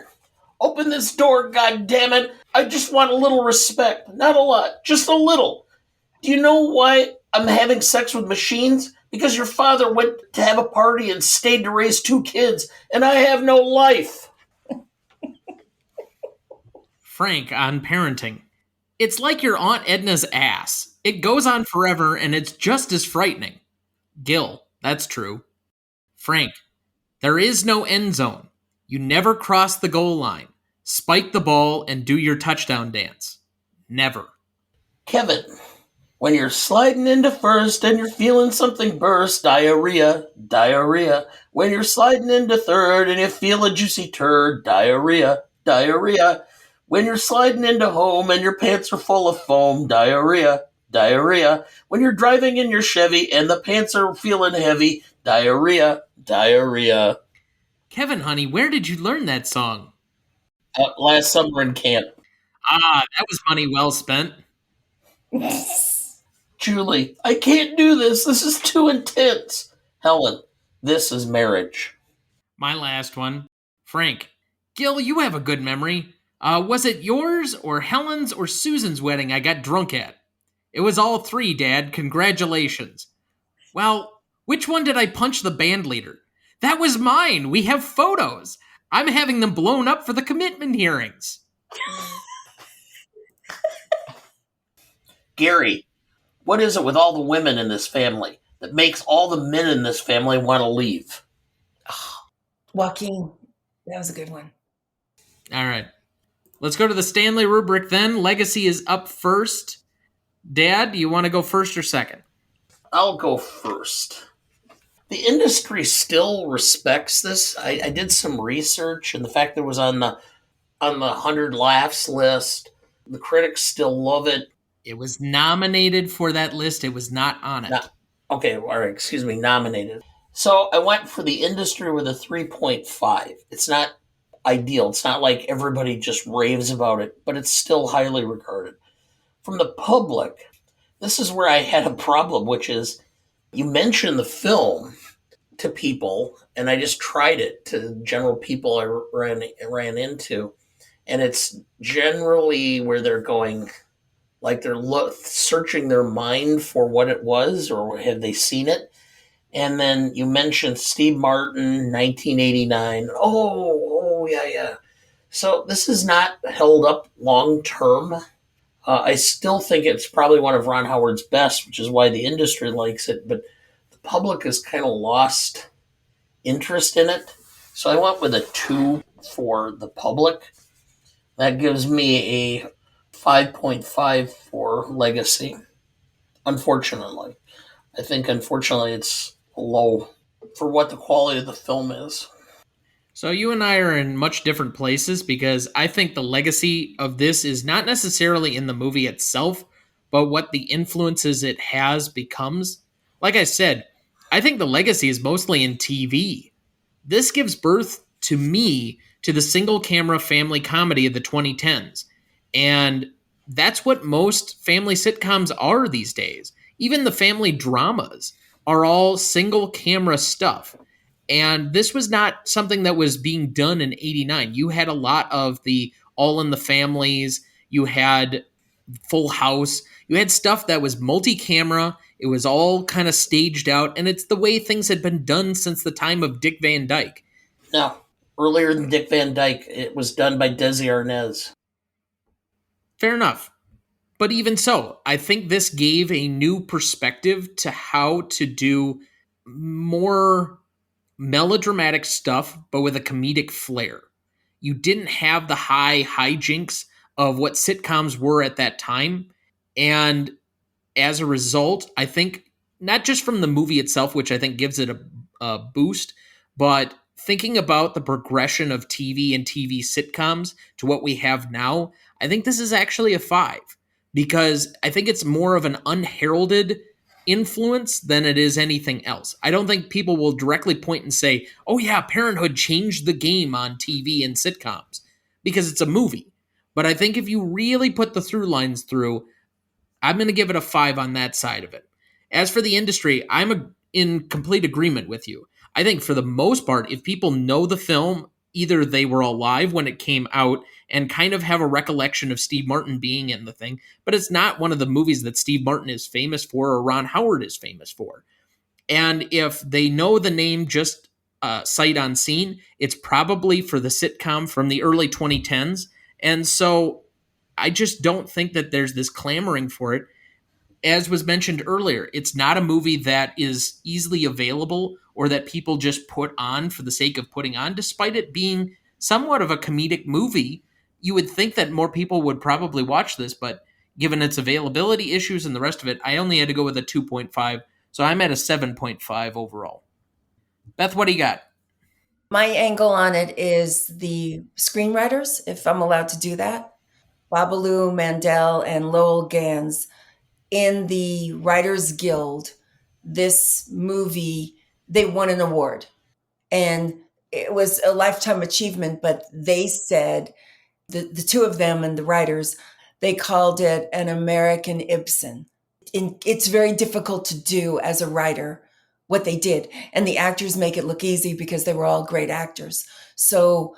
Open this door, goddammit. I just want a little respect. Not a lot, just a little. Do you know why I'm having sex with machines? Because your father went to have a party and stayed to raise 2 kids, and I have no life. Frank on parenting. It's like your Aunt Edna's ass. It goes on forever and it's just as frightening. Gil, that's true. Frank, there is no end zone. You never cross the goal line, spike the ball, and do your touchdown dance. Never. Kevin, when you're sliding into first and you're feeling something burst, diarrhea, diarrhea. When you're sliding into third and you feel a juicy turd, diarrhea, diarrhea. When you're sliding into home and your pants are full of foam, diarrhea, diarrhea. When you're driving in your Chevy and the pants are feeling heavy, diarrhea, diarrhea. Kevin, honey, where did you learn that song? Last summer in camp. That was money well spent. Julie, I can't do this. This is too intense. Helen, this is marriage. My last one. Frank, Gil, you have a good memory. Was it yours or Helen's or Susan's wedding I got drunk at? It was all 3, Dad. Congratulations. Well, which one did I punch the band leader? That was mine. We have photos. I'm having them blown up for the commitment hearings. Gary, what is it with all the women in this family that makes all the men in this family want to leave? Joaquin, that was a good one. All right. Let's go to the Stanley rubric then. Legacy is up first. Dad, do you want to go first or second? I'll go first. The industry still respects this. I did some research, and the fact that it was on the 100 laughs list, the critics still love it. It was nominated for that list. It was not on it. Okay, all right, excuse me, nominated. So I went for the industry with a 3.5. It's not ideal. It's not like everybody just raves about it, but it's still highly regarded. From the public, this is where I had a problem, which is you mention the film to people, and I just tried it to general people I ran into, and it's generally where they're going, like they're searching their mind for what it was, or have they seen it? And then you mentioned Steve Martin, 1989. Oh, yeah. So this is not held up long term. I still think it's probably one of Ron Howard's best, which is why the industry likes it, but the public has kind of lost interest in it. So I went with a 2 for the public. That gives me a 5.5 for Legacy. Unfortunately. I think, unfortunately, it's low for what the quality of the film is. So you and I are in much different places because I think the legacy of this is not necessarily in the movie itself, but what the influences it has becomes. Like I said, I think the legacy is mostly in TV. This gives birth to me to the single camera family comedy of the 2010s. And that's what most family sitcoms are these days. Even the family dramas are all single camera stuff. And this was not something that was being done in 89. You had a lot of the All in the Families. You had Full House. You had stuff that was multi-camera. It was all kind of staged out. And it's the way things had been done since the time of Dick Van Dyke. No, earlier than Dick Van Dyke, it was done by Desi Arnaz. Fair enough. But even so, I think this gave a new perspective to how to do more melodramatic stuff, but with a comedic flair. You didn't have the high hijinks of what sitcoms were at that time. And as a result, I think not just from the movie itself, which I think gives it a boost, but thinking about the progression of TV and TV sitcoms to what we have now, I think this is actually a 5 because I think it's more of an unheralded influence than it is anything else. I don't think people will directly point and say, oh, yeah, Parenthood changed the game on TV and sitcoms because it's a movie. But I think if you really put the through lines through, I'm going to give it a 5 on that side of it. As for the industry, in complete agreement with you. I think for the most part, if people know the film, either they were alive when it came out and kind of have a recollection of Steve Martin being in the thing, but it's not one of the movies that Steve Martin is famous for or Ron Howard is famous for. And if they know the name just sight unseen, it's probably for the sitcom from the early 2010s. And so I just don't think that there's this clamoring for it. As was mentioned earlier, it's not a movie that is easily available or that people just put on for the sake of putting on, despite it being somewhat of a comedic movie. You would think that more people would probably watch this, but given its availability issues and the rest of it, I only had to go with a 2.5, so I'm at a 7.5 overall. Beth, what do you got? My angle on it is the screenwriters, if I'm allowed to do that. Babaloo, Mandel, and Lowell Ganz in the Writers Guild. This movie, they won an award. And it was a lifetime achievement, but they said, the two of them and the writers, they called it an American Ibsen. It's very difficult to do as a writer what they did. And the actors make it look easy because they were all great actors. So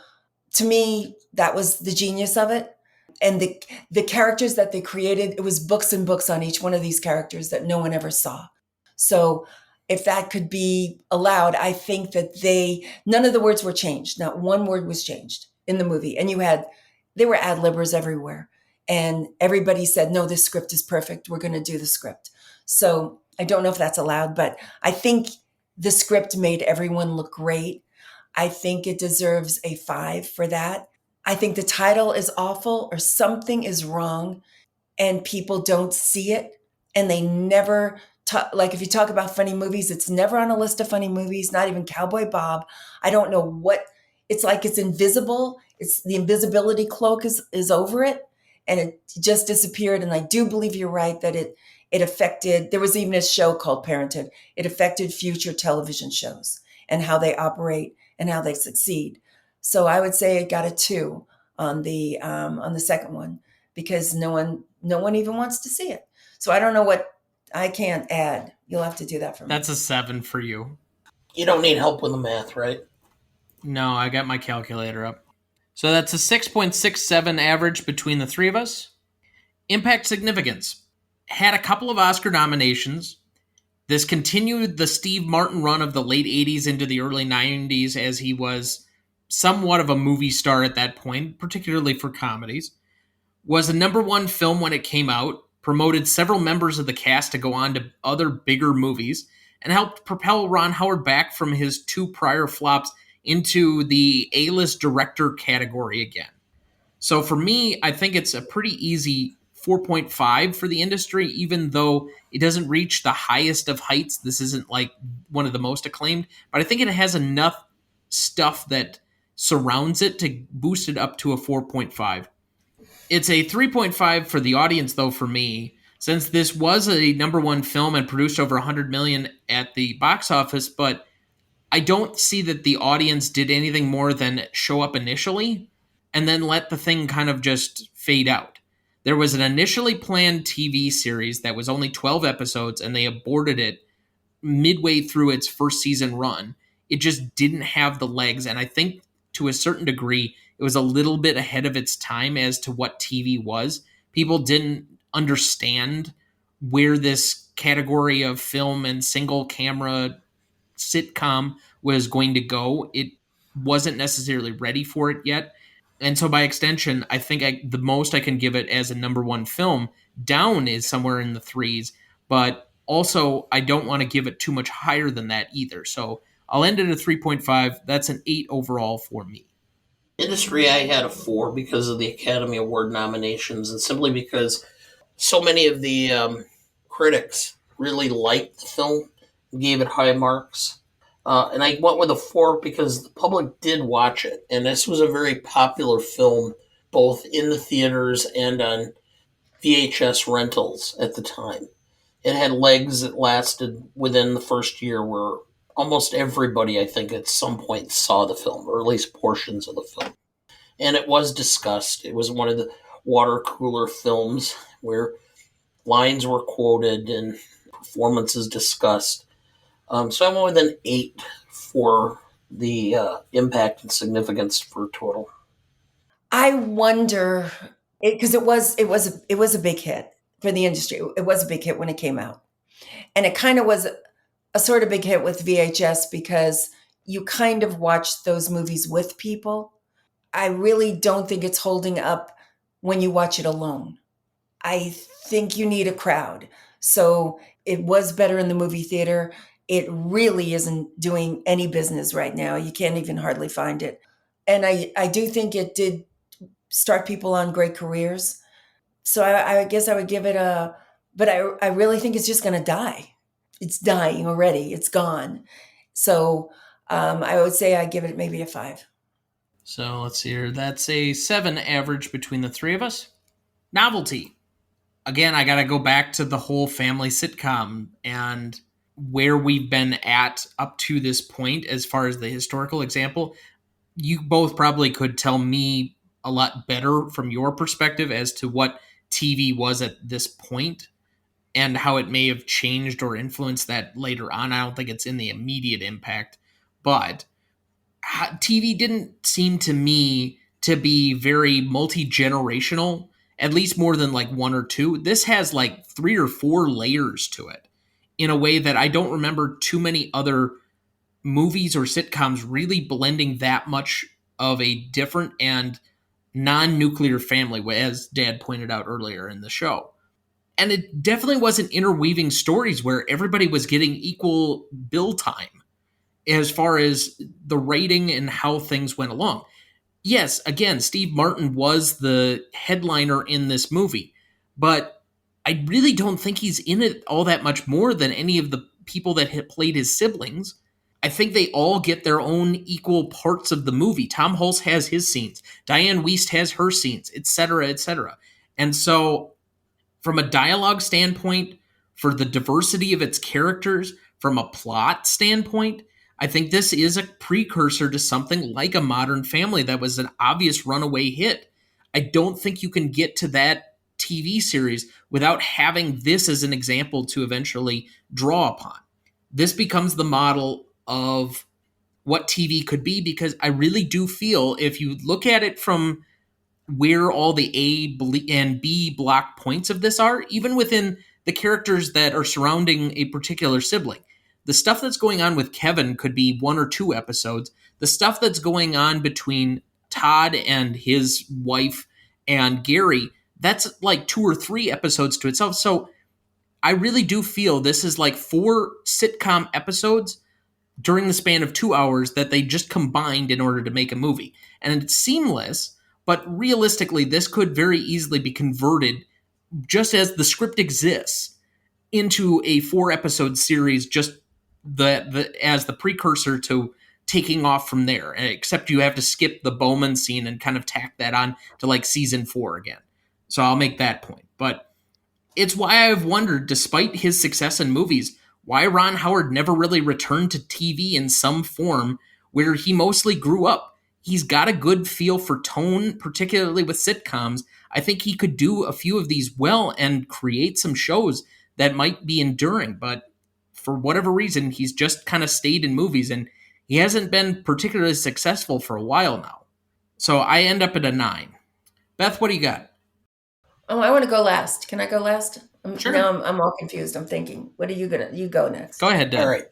to me, that was the genius of it. And the characters that they created, it was books and books on each one of these characters that no one ever saw. So if that could be allowed, I think that none of the words were changed. Not one word was changed in the movie. And there were ad-libbers everywhere. And everybody said, no, this script is perfect. We're going to do the script. So I don't know if that's allowed, but I think the script made everyone look great. I think it deserves a 5 for that. I think the title is awful or something is wrong and people don't see it and they never like if you talk about funny movies, it's never on a list of funny movies, not even Cowboy Bob. I don't know what it's like. It's invisible. It's the invisibility cloak is over it and it just disappeared. And I do believe you're right that it affected, there was even a show called Parenthood. It affected future television shows and how they operate and how they succeed. So I would say it got a 2 on the second one because no one even wants to see it. So I don't know what I can't add. You'll have to do that for me. That's a 7 for you. You don't need help with the math, right? No, I got my calculator up. So that's a 6.67 average between the three of us. Impact significance. Had a couple of Oscar nominations. This continued the Steve Martin run of the late 80s into the early 90s as he was somewhat of a movie star at that point, particularly for comedies. Was a #1 film when it came out, promoted several members of the cast to go on to other bigger movies, and helped propel Ron Howard back from his 2 prior flops into the A-list director category again. So for me, I think it's a pretty easy 4.5 for the industry, even though it doesn't reach the highest of heights. This isn't like one of the most acclaimed, but I think it has enough stuff that surrounds it to boost it up to a 4.5. It's a 3.5 for the audience, though, for me, since this was a #1 film and produced over 100 million at the box office, but I don't see that the audience did anything more than show up initially and then let the thing kind of just fade out. There was an initially planned TV series that was only 12 episodes, and they aborted it midway through its first season run. It just didn't have the legs, and I think to a certain degree, it was a little bit ahead of its time as to what TV was. People didn't understand where this category of film and single camera sitcom was going to go. It wasn't necessarily ready for it yet. And so by extension, I think the most I can give it as a #1 film down is somewhere in the 3s, but also I don't want to give it too much higher than that either. So I'll end it at a 3.5. That's an 8 overall for me. Industry, I had a 4 because of the Academy Award nominations, and simply because so many of the critics really liked the film, gave it high marks. And I went with a 4 because the public did watch it, and this was a very popular film, both in the theaters and on VHS rentals at the time. It had legs that lasted within the first year, where almost everybody, I think, at some point saw the film, or at least portions of the film. And it was discussed. It was one of the water cooler films where lines were quoted and performances discussed. So I went with an 8 for the impact and significance for total. I wonder because it was a big hit for the industry. It was a big hit when it came out, and it kind of was a sort of big hit with VHS because you kind of watched those movies with people. I really don't think it's holding up when you watch it alone. I think you need a crowd. So it was better in the movie theater. It really isn't doing any business right now. You can't even hardly find it. And I do think it did start people on great careers. So I guess I would give it but I really think it's just going to die. It's dying already. It's gone. So I would say I give it maybe a 5. So let's see here. That's a 7 average between the three of us. Novelty. Again, I got to go back to the whole family sitcom and where we've been at up to this point as far as the historical example. You both probably could tell me a lot better from your perspective as to what TV was at this point and how it may have changed or influenced that later on. I don't think it's in the immediate impact, but TV didn't seem to me to be very multi-generational, at least more than like 1 or 2. This has like 3 or 4 layers to it in a way that I don't remember too many other movies or sitcoms really blending that much of a different and non-nuclear family, as Dad pointed out earlier in the show. And it definitely wasn't interweaving stories where everybody was getting equal bill time as far as the rating and how things went along. Yes, again, Steve Martin was the headliner in this movie, but I really don't think he's in it all that much more than any of the people that had played his siblings. I think they all get their own equal parts of the movie. Tom Hulce has his scenes. Dianne Wiest has her scenes, etc., etc. And so from a dialogue standpoint, for the diversity of its characters, from a plot standpoint, I think this is a precursor to something like a Modern Family that was an obvious runaway hit. I don't think you can get to that TV series without having this as an example to eventually draw upon. This becomes the model of what TV could be, because I really do feel if you look at it from where all the A and B block points of this are, even within the characters that are surrounding a particular sibling. The stuff that's going on with Kevin could be 1 or 2 episodes. The stuff that's going on between Todd and his wife and Gary, that's like 2 or 3 episodes to itself. So I really do feel this is like 4 sitcom episodes during the span of 2 hours that they just combined in order to make a movie. And it's seamless, but realistically, this could very easily be converted, just as the script exists, into a 4-episode series, just as the precursor to taking off from there. Except you have to skip the Bowman scene and kind of tack that on to like season 4 again. So I'll make that point. But it's why I've wondered, despite his success in movies, why Ron Howard never really returned to TV in some form where he mostly grew up. He's got a good feel for tone, particularly with sitcoms. I think he could do a few of these well and create some shows that might be enduring, but for whatever reason, he's just kind of stayed in movies, and he hasn't been particularly successful for a while now. So I end up at a 9. Beth, what do you got? Oh, I want to go last. Can I go last? Sure. Now I'm all confused. I'm thinking, what are you gonna? You go next. Go ahead, Dan. All right.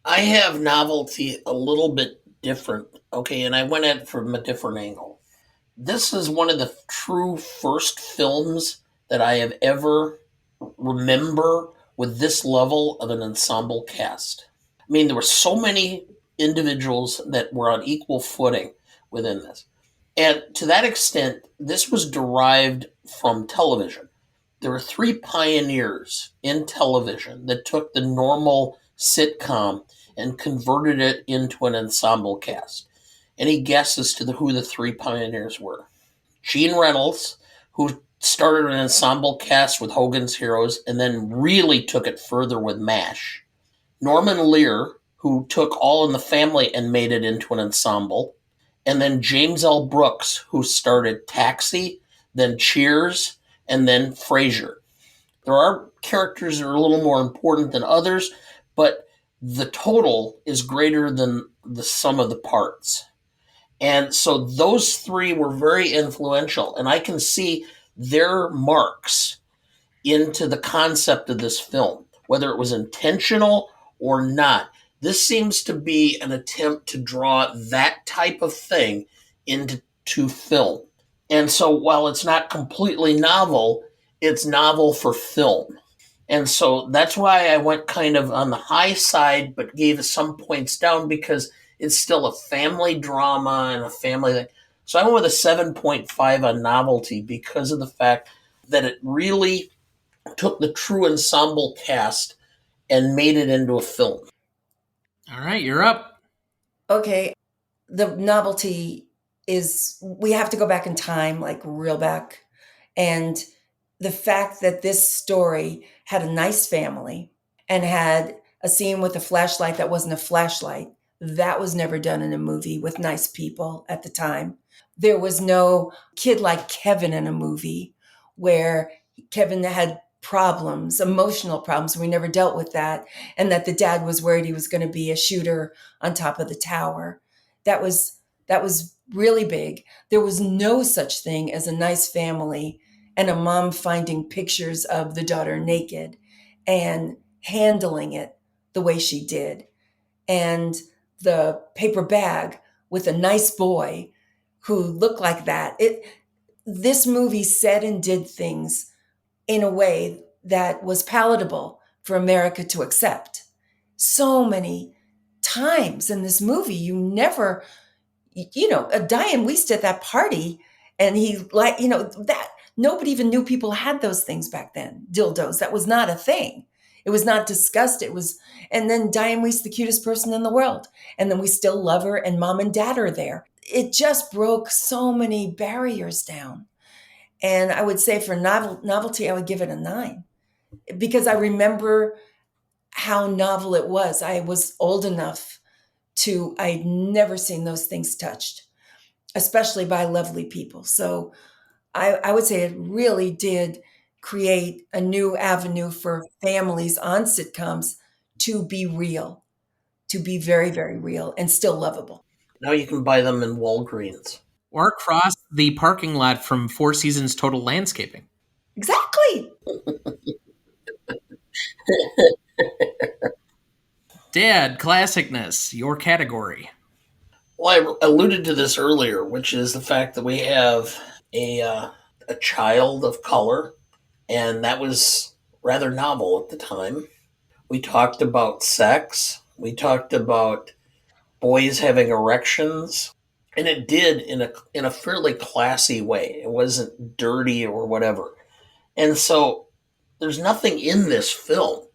I have novelty a little bit different, okay, and I went at it from a different angle. This is one of the true first films that I have ever remember with this level of an ensemble cast. I mean, there were so many individuals that were on equal footing within this. And to that extent, this was derived from television. There were three pioneers in television that took the normal sitcom and converted it into an ensemble cast. Any guesses to who the three pioneers were? Gene Reynolds, who started an ensemble cast with Hogan's Heroes and then really took it further with MASH. Norman Lear, who took All in the Family and made it into an ensemble. And then James L. Brooks, who started Taxi, then Cheers, and then Frasier. There are characters that are a little more important than others, but the total is greater than the sum of the parts. And so those three were very influential, and I can see their marks into the concept of this film, whether it was intentional or not. This seems to be an attempt to draw that type of thing into film. And so while it's not completely novel, it's novel for film. And so that's why I went kind of on the high side, but gave some points down because it's still a family drama and a family thing. So I went with a 7.5 on novelty because of the fact that it really took the true ensemble cast and made it into a film. All right, you're up. Okay. The novelty is we have to go back in time, like real back. And the fact that this story had a nice family and had a scene with a flashlight that wasn't a flashlight, that was never done in a movie with nice people at the time. There was no kid like Kevin in a movie where Kevin had problems, emotional problems. We never dealt with that. And that the dad was worried he was going to be a shooter on top of the tower. That was really big. There was no such thing as a nice family and a mom finding pictures of the daughter naked and handling it the way she did. And the paper bag with a nice boy who looked like that. This movie said and did things in a way that was palatable for America to accept. So many times in this movie, you never, Diane Wiest at that party, and he that nobody even knew people had those things back then. Dildos, that was not a thing. It was not discussed. And then Diane Wiest, the cutest person in the world. And then we still love her, and mom and dad are there. It just broke so many barriers down. And I would say for novelty, I would give it a 9 because I remember how novel it was. I was old enough I'd never seen those things touched, especially by lovely people. So I would say it really did create a new avenue for families on sitcoms to be real, to be very, very real and still lovable. Now you can buy them in Walgreens. Or across the parking lot from Four Seasons Total Landscaping. Exactly. Dad, classicness, your category. Well, I alluded to this earlier, which is the fact that we have a child of color, and that was rather novel at the time. We talked about sex. We talked about boys having erections, and it did in a fairly classy way. It wasn't dirty or whatever. And so there's nothing in this film.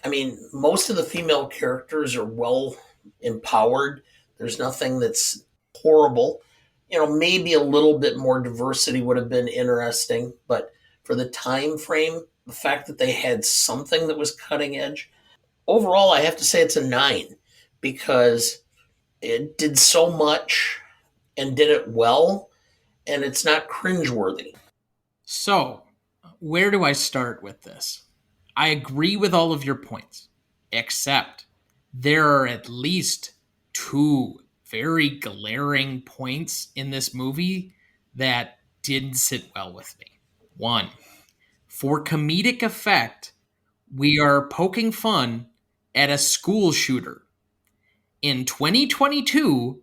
I mean, most of the female characters are well empowered. There's nothing that's horrible. Maybe a little bit more diversity would have been interesting, but for the time frame, the fact that they had something that was cutting edge, overall, I have to say it's a 9 because it did so much and did it well, and it's not cringeworthy. So, where do I start with this? I agree with all of your points, except there are at least 2 very glaring points in this movie that didn't sit well with me. 1, for comedic effect, we are poking fun at a school shooter. In 2022,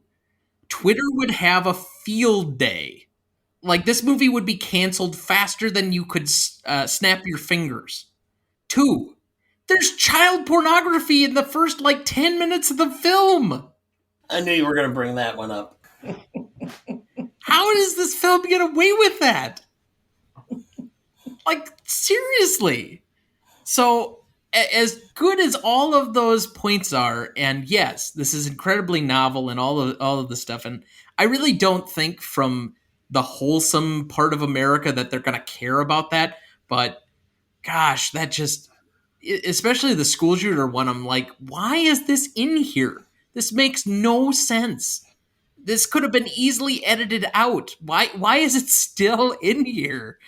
Twitter would have a field day. Like, this movie would be canceled faster than you could snap your fingers. 2, there's child pornography in the first, 10 minutes of the film. I knew you were going to bring that one up. How does this film get away with that? Like, seriously. So, as good as all of those points are, and yes, this is incredibly novel and all of the stuff, and I really don't think from the wholesome part of America that they're going to care about that. But gosh, that just, especially the school shooter one, I'm like, why is this in here? This makes no sense. This could have been easily edited out. Why is it still in here?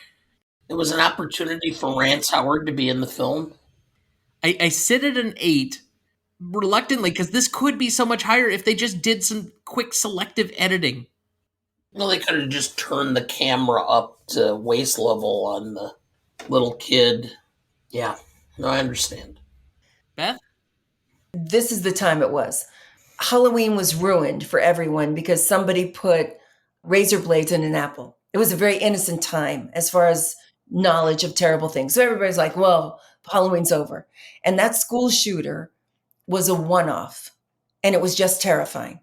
It was an opportunity for Rance Howard to be in the film. I sit at an 8 reluctantly because this could be so much higher if they just did some quick selective editing. Well, they could have just turned the camera up to waist level on the little kid. Yeah, no, I understand. Beth? This is the time it was. Halloween was ruined for everyone because somebody put razor blades in an apple. It was a very innocent time as far as knowledge of terrible things. So everybody's like, well, Halloween's over. And that school shooter was a one-off, and it was just terrifying.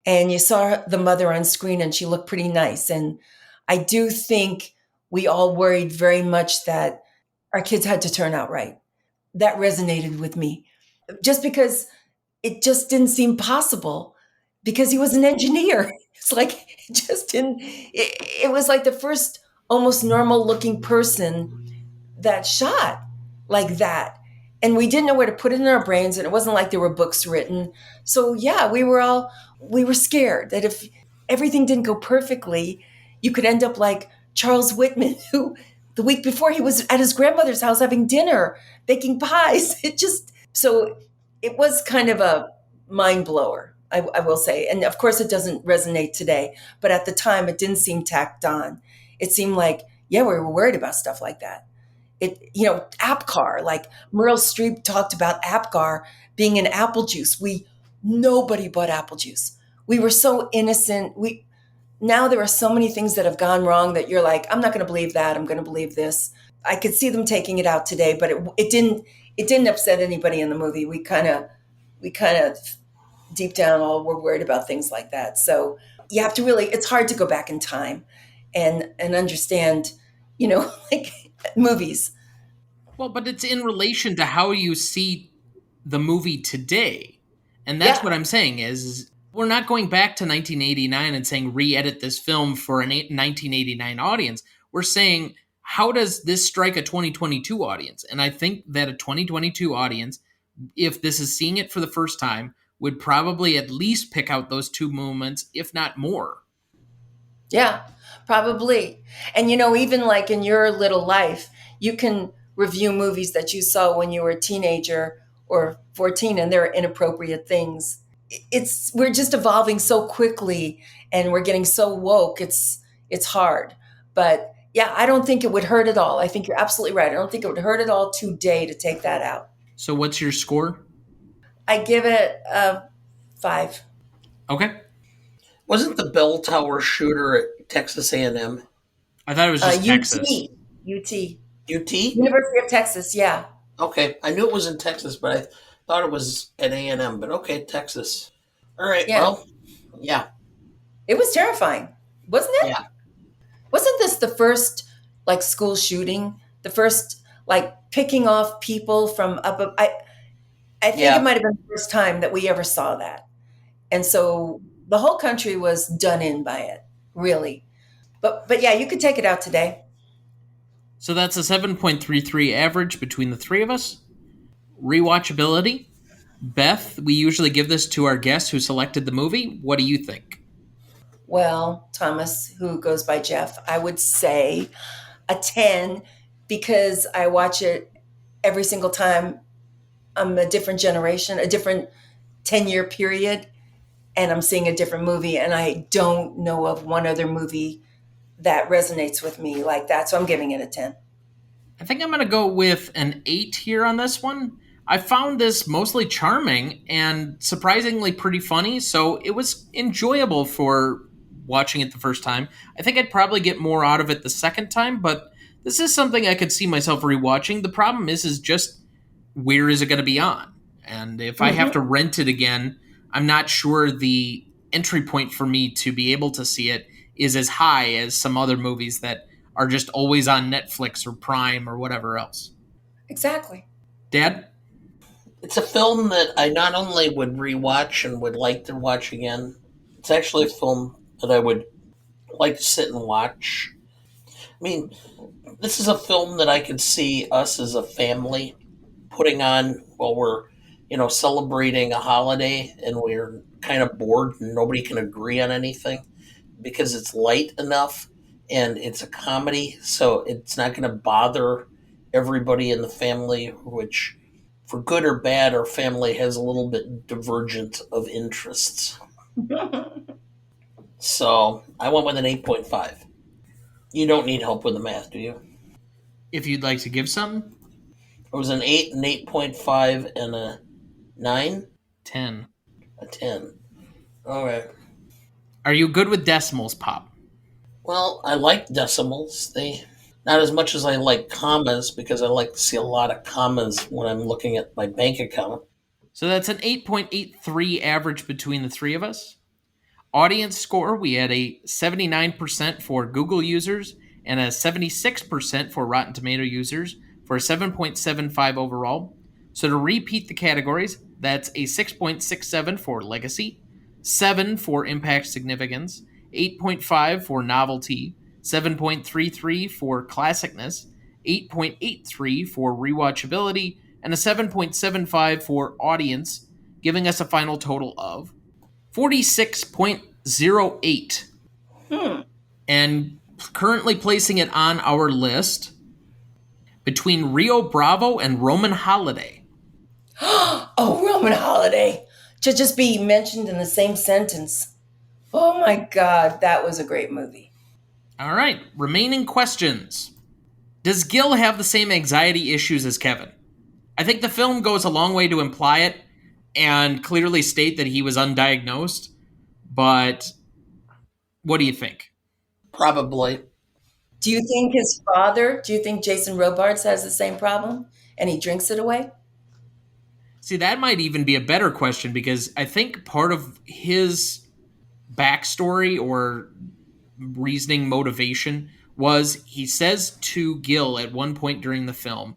And you saw the mother on screen, and she looked pretty nice. And I do think we all worried very much that our kids had to turn out right. That resonated with me. Just because it just didn't seem possible because he was an engineer. It's like, it just didn't, it was like the first almost normal looking person that shot like that. And we didn't know where to put it in our brains. And it wasn't like there were books written. So yeah, we were scared that if everything didn't go perfectly, you could end up like Charles Whitman, who the week before he was at his grandmother's house having dinner, baking pies. So it was kind of a mind blower, I will say. And of course, it doesn't resonate today. But at the time, it didn't seem tacked on. It seemed like, yeah, we were worried about stuff like that. APGAR, like Meryl Streep talked about APGAR being an apple juice. Nobody bought apple juice. We were so innocent. Now there are so many things that have gone wrong that you're like, I'm not going to believe that. I'm going to believe this. I could see them taking it out today, but it didn't upset anybody in the movie. We kind of deep down all were worried about things like that. So you have to really, it's hard to go back in time and understand, like movies. Well, but it's in relation to how you see the movie today. And that's what I'm saying is we're not going back to 1989 and saying re-edit this film for a 1989 audience. We're saying, how does this strike a 2022 audience? And I think that a 2022 audience, if this is seeing it for the first time, would probably at least pick out those two moments, if not more. Yeah, probably. And, even like in your little life, you can review movies that you saw when you were a teenager or 14 and they're inappropriate things. We're just evolving so quickly and we're getting so woke. It's hard. But yeah, I don't think it would hurt at all. I think you're absolutely right. I don't think it would hurt at all today to take that out. So what's your score? I give it a 5. Okay. Wasn't the bell tower shooter at Texas A&M? I thought it was just Texas. UT. University of Texas, yeah. Okay, I knew it was in Texas, but I thought it was at A&M. But okay, Texas. All right, yeah. Well, yeah. It was terrifying, wasn't it? Yeah. Wasn't this the first, like, school shooting? The first, like, picking off people from up? I think it might have been the first time that we ever saw that. And so the whole country was done in by it, really. But yeah, you could take it out today. So that's a 7.33 average between the three of us. Rewatchability. Beth, we usually give this to our guest who selected the movie. What do you think? Well, Thomas, who goes by Jeff, I would say a 10 because I watch it every single time. I'm a different generation, a different 10-year period, and I'm seeing a different movie, and I don't know of one other movie that resonates with me like that. So I'm giving it a 10. I think I'm going to go with an 8 here on this one. I found this mostly charming and surprisingly pretty funny, so it was enjoyable for watching it the first time. I think I'd probably get more out of it the second time, but this is something I could see myself rewatching. The problem is just where is it going to be on? And if I have to rent it again, I'm not sure the entry point for me to be able to see it is as high as some other movies that are just always on Netflix or Prime or whatever else. Exactly. Dad? It's a film that I not only would rewatch and would like to watch again, it's actually a film that I would like to sit and watch. I mean, this is a film that I could see us as a family putting on while we're, celebrating a holiday and we're kind of bored and nobody can agree on anything because it's light enough and it's a comedy, so it's not going to bother everybody in the family, which, for good or bad, our family has a little bit divergent of interests. So I went with an 8.5. You don't need help with the math, do you? If you'd like to give some, It was an 8, an 8.5, and a 9, 10. a 10. All right. Are you good with decimals, Pop? Well, I like decimals. They not as much as I like commas because I like to see a lot of commas when I'm looking at my bank account. So that's an 8.83 average between the three of us. Audience score, we had a 79% for Google users and a 76% for Rotten Tomato users for a 7.75 overall. So to repeat the categories, that's a 6.67 for legacy, 7 for impact significance, 8.5 for novelty, 7.33 for classicness, 8.83 for rewatchability, and a 7.75 for audience, giving us a final total of 46.08. Hmm. And currently placing it on our list between Rio Bravo and Roman Holiday. Oh, Roman Holiday. To just be mentioned in the same sentence. Oh my God, that was a great movie. All right, remaining questions. Does Gil have the same anxiety issues as Kevin? I think the film goes a long way to imply it and clearly state that he was undiagnosed, but what do you think? Probably. Do you think his father, do you think Jason Robards has the same problem and he drinks it away? See, that might even be a better question because I think part of his backstory or reasoning motivation was he says to Gil at one point during the film,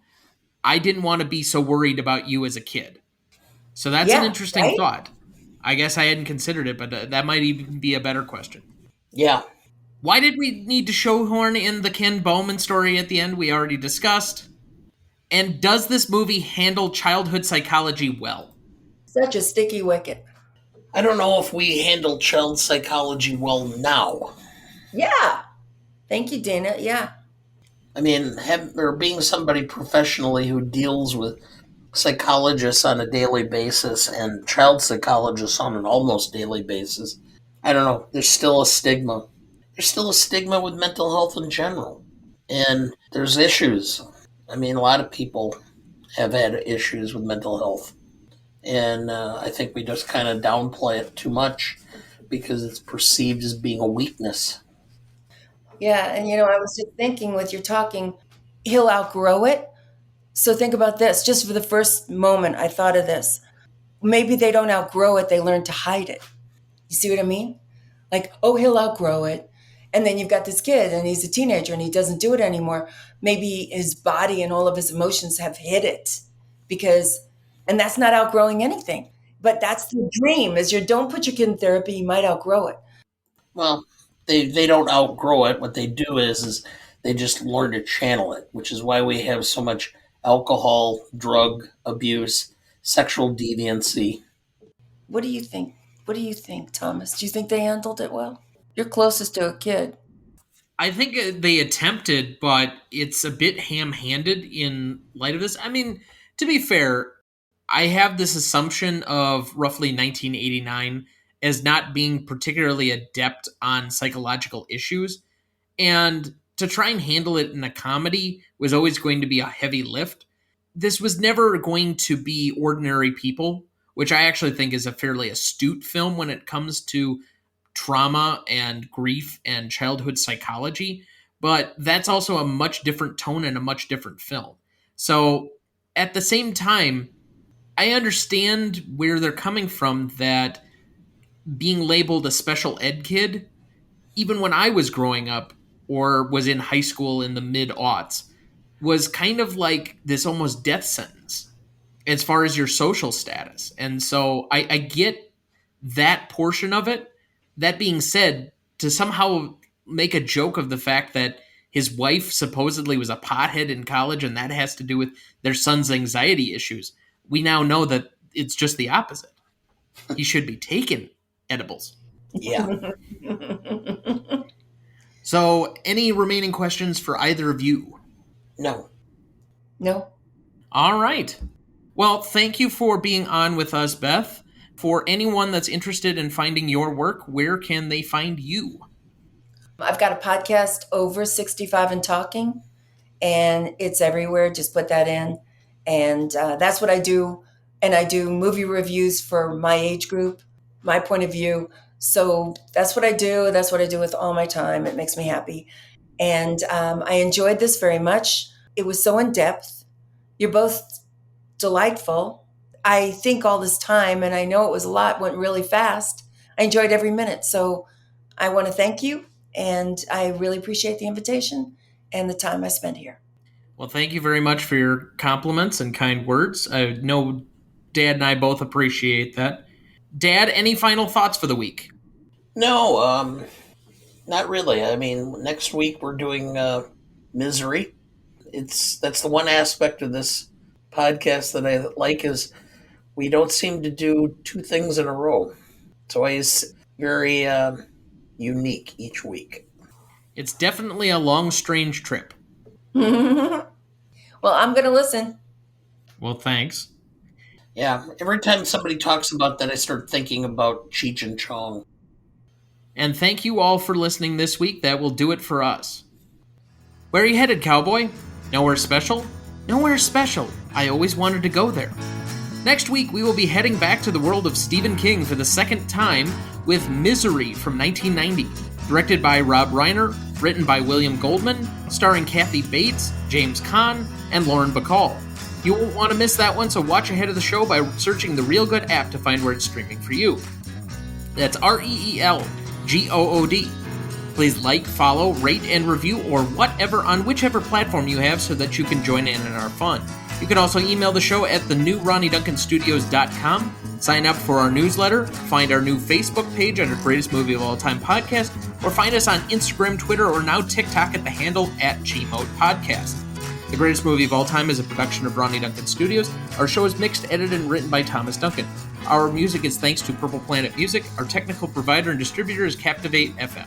I didn't want to be so worried about you as a kid. So that's an Yeah, interesting right? thought. I guess I hadn't considered it, but that might even be a better question. Yeah. Why did we need to shoehorn in the Ken Bowman story at the end? We already discussed. And does this movie handle childhood psychology well? Such a sticky wicket. I don't know if we handle child psychology well now. Yeah. Thank you, Dana. Yeah. I mean, or being somebody professionally who deals with psychologists on a daily basis and child psychologists on an almost daily basis, I don't know. There's still a stigma. There's still a stigma with mental health in general. And there's issues. I mean, a lot of people have had issues with mental health. And I think we just kind of downplay it too much because it's perceived as being a weakness. Yeah. And I was just thinking with your talking, he'll outgrow it. So think about this. Just for the first moment, I thought of this. Maybe they don't outgrow it, they learn to hide it. You see what I mean? Like, oh, he'll outgrow it. And then you've got this kid and he's a teenager and he doesn't do it anymore. Maybe his body and all of his emotions have hit it because, and that's not outgrowing anything. But that's the dream is you don't put your kid in therapy, you might outgrow it. Well, they don't outgrow it. What they do is they just learn to channel it, which is why we have so much alcohol, drug abuse, sexual deviancy. What do you think? What do you think, Thomas? Do you think they handled it well? You're closest to a kid. I think they attempted, but it's a bit ham handed in light of this. I mean, to be fair, I have this assumption of roughly 1989 as not being particularly adept on psychological issues. And to try and handle it in a comedy was always going to be a heavy lift. This was never going to be ordinary people, which I actually think is a fairly astute film when it comes to trauma and grief and childhood psychology. But that's also a much different tone and a much different film. So at the same time, I understand where they're coming from that being labeled a special ed kid, even when I was growing up or was in high school in the mid-aughts, was kind of like this almost death sentence as far as your social status. And so I get that portion of it. That being said, to somehow make a joke of the fact that his wife supposedly was a pothead in college and that has to do with their son's anxiety issues, we now know that it's just the opposite. He should be taking edibles. Yeah. So, any remaining questions for either of you? No. No. All right. Well, thank you for being on with us, Beth. For anyone that's interested in finding your work, where can they find you? I've got a podcast, Over 65 and Talking, and it's everywhere. Just put that in. And that's what I do. And I do movie reviews for my age group, my point of view. So that's what I do. That's what I do with all my time. It makes me happy. And I enjoyed this very much. It was so in depth. You're both delightful. I think all this time, and I know it was a lot, went really fast. I enjoyed every minute. So I want to thank you. And I really appreciate the invitation and the time I spent here. Well, thank you very much for your compliments and kind words. I know Dad and I both appreciate that. Dad, any final thoughts for the week? No, not really. I mean, next week we're doing Misery. That's the one aspect of this podcast that I like is we don't seem to do two things in a row. It's always very unique each week. It's definitely a long, strange trip. Well, I'm going to listen. Well, thanks. Yeah, every time somebody talks about that, I start thinking about Cheech and Chong. And thank you all for listening this week. That will do it for us. Where are you headed, cowboy? Nowhere special? Nowhere special. I always wanted to go there. Next week, we will be heading back to the world of Stephen King for the second time with Misery from 1990, directed by Rob Reiner, written by William Goldman, starring Kathy Bates, James Caan, and Lauren Bacall. You won't want to miss that one, so watch ahead of the show by searching the Real Good app to find where it's streaming for you. That's REELGOOD. Please like, follow, rate, and review, or whatever on whichever platform you have so that you can join in our fun. You can also email the show at thenewRonnieDuncanStudios.com, sign up for our newsletter, find our new Facebook page under Greatest Movie of All Time Podcast, or find us on Instagram, Twitter, or now TikTok at the handle @GModePodcast. The Greatest Movie of All Time is a production of Ronnie Duncan Studios. Our show is mixed, edited, and written by Thomas Duncan. Our music is thanks to Purple Planet Music. Our technical provider and distributor is Captivate FM.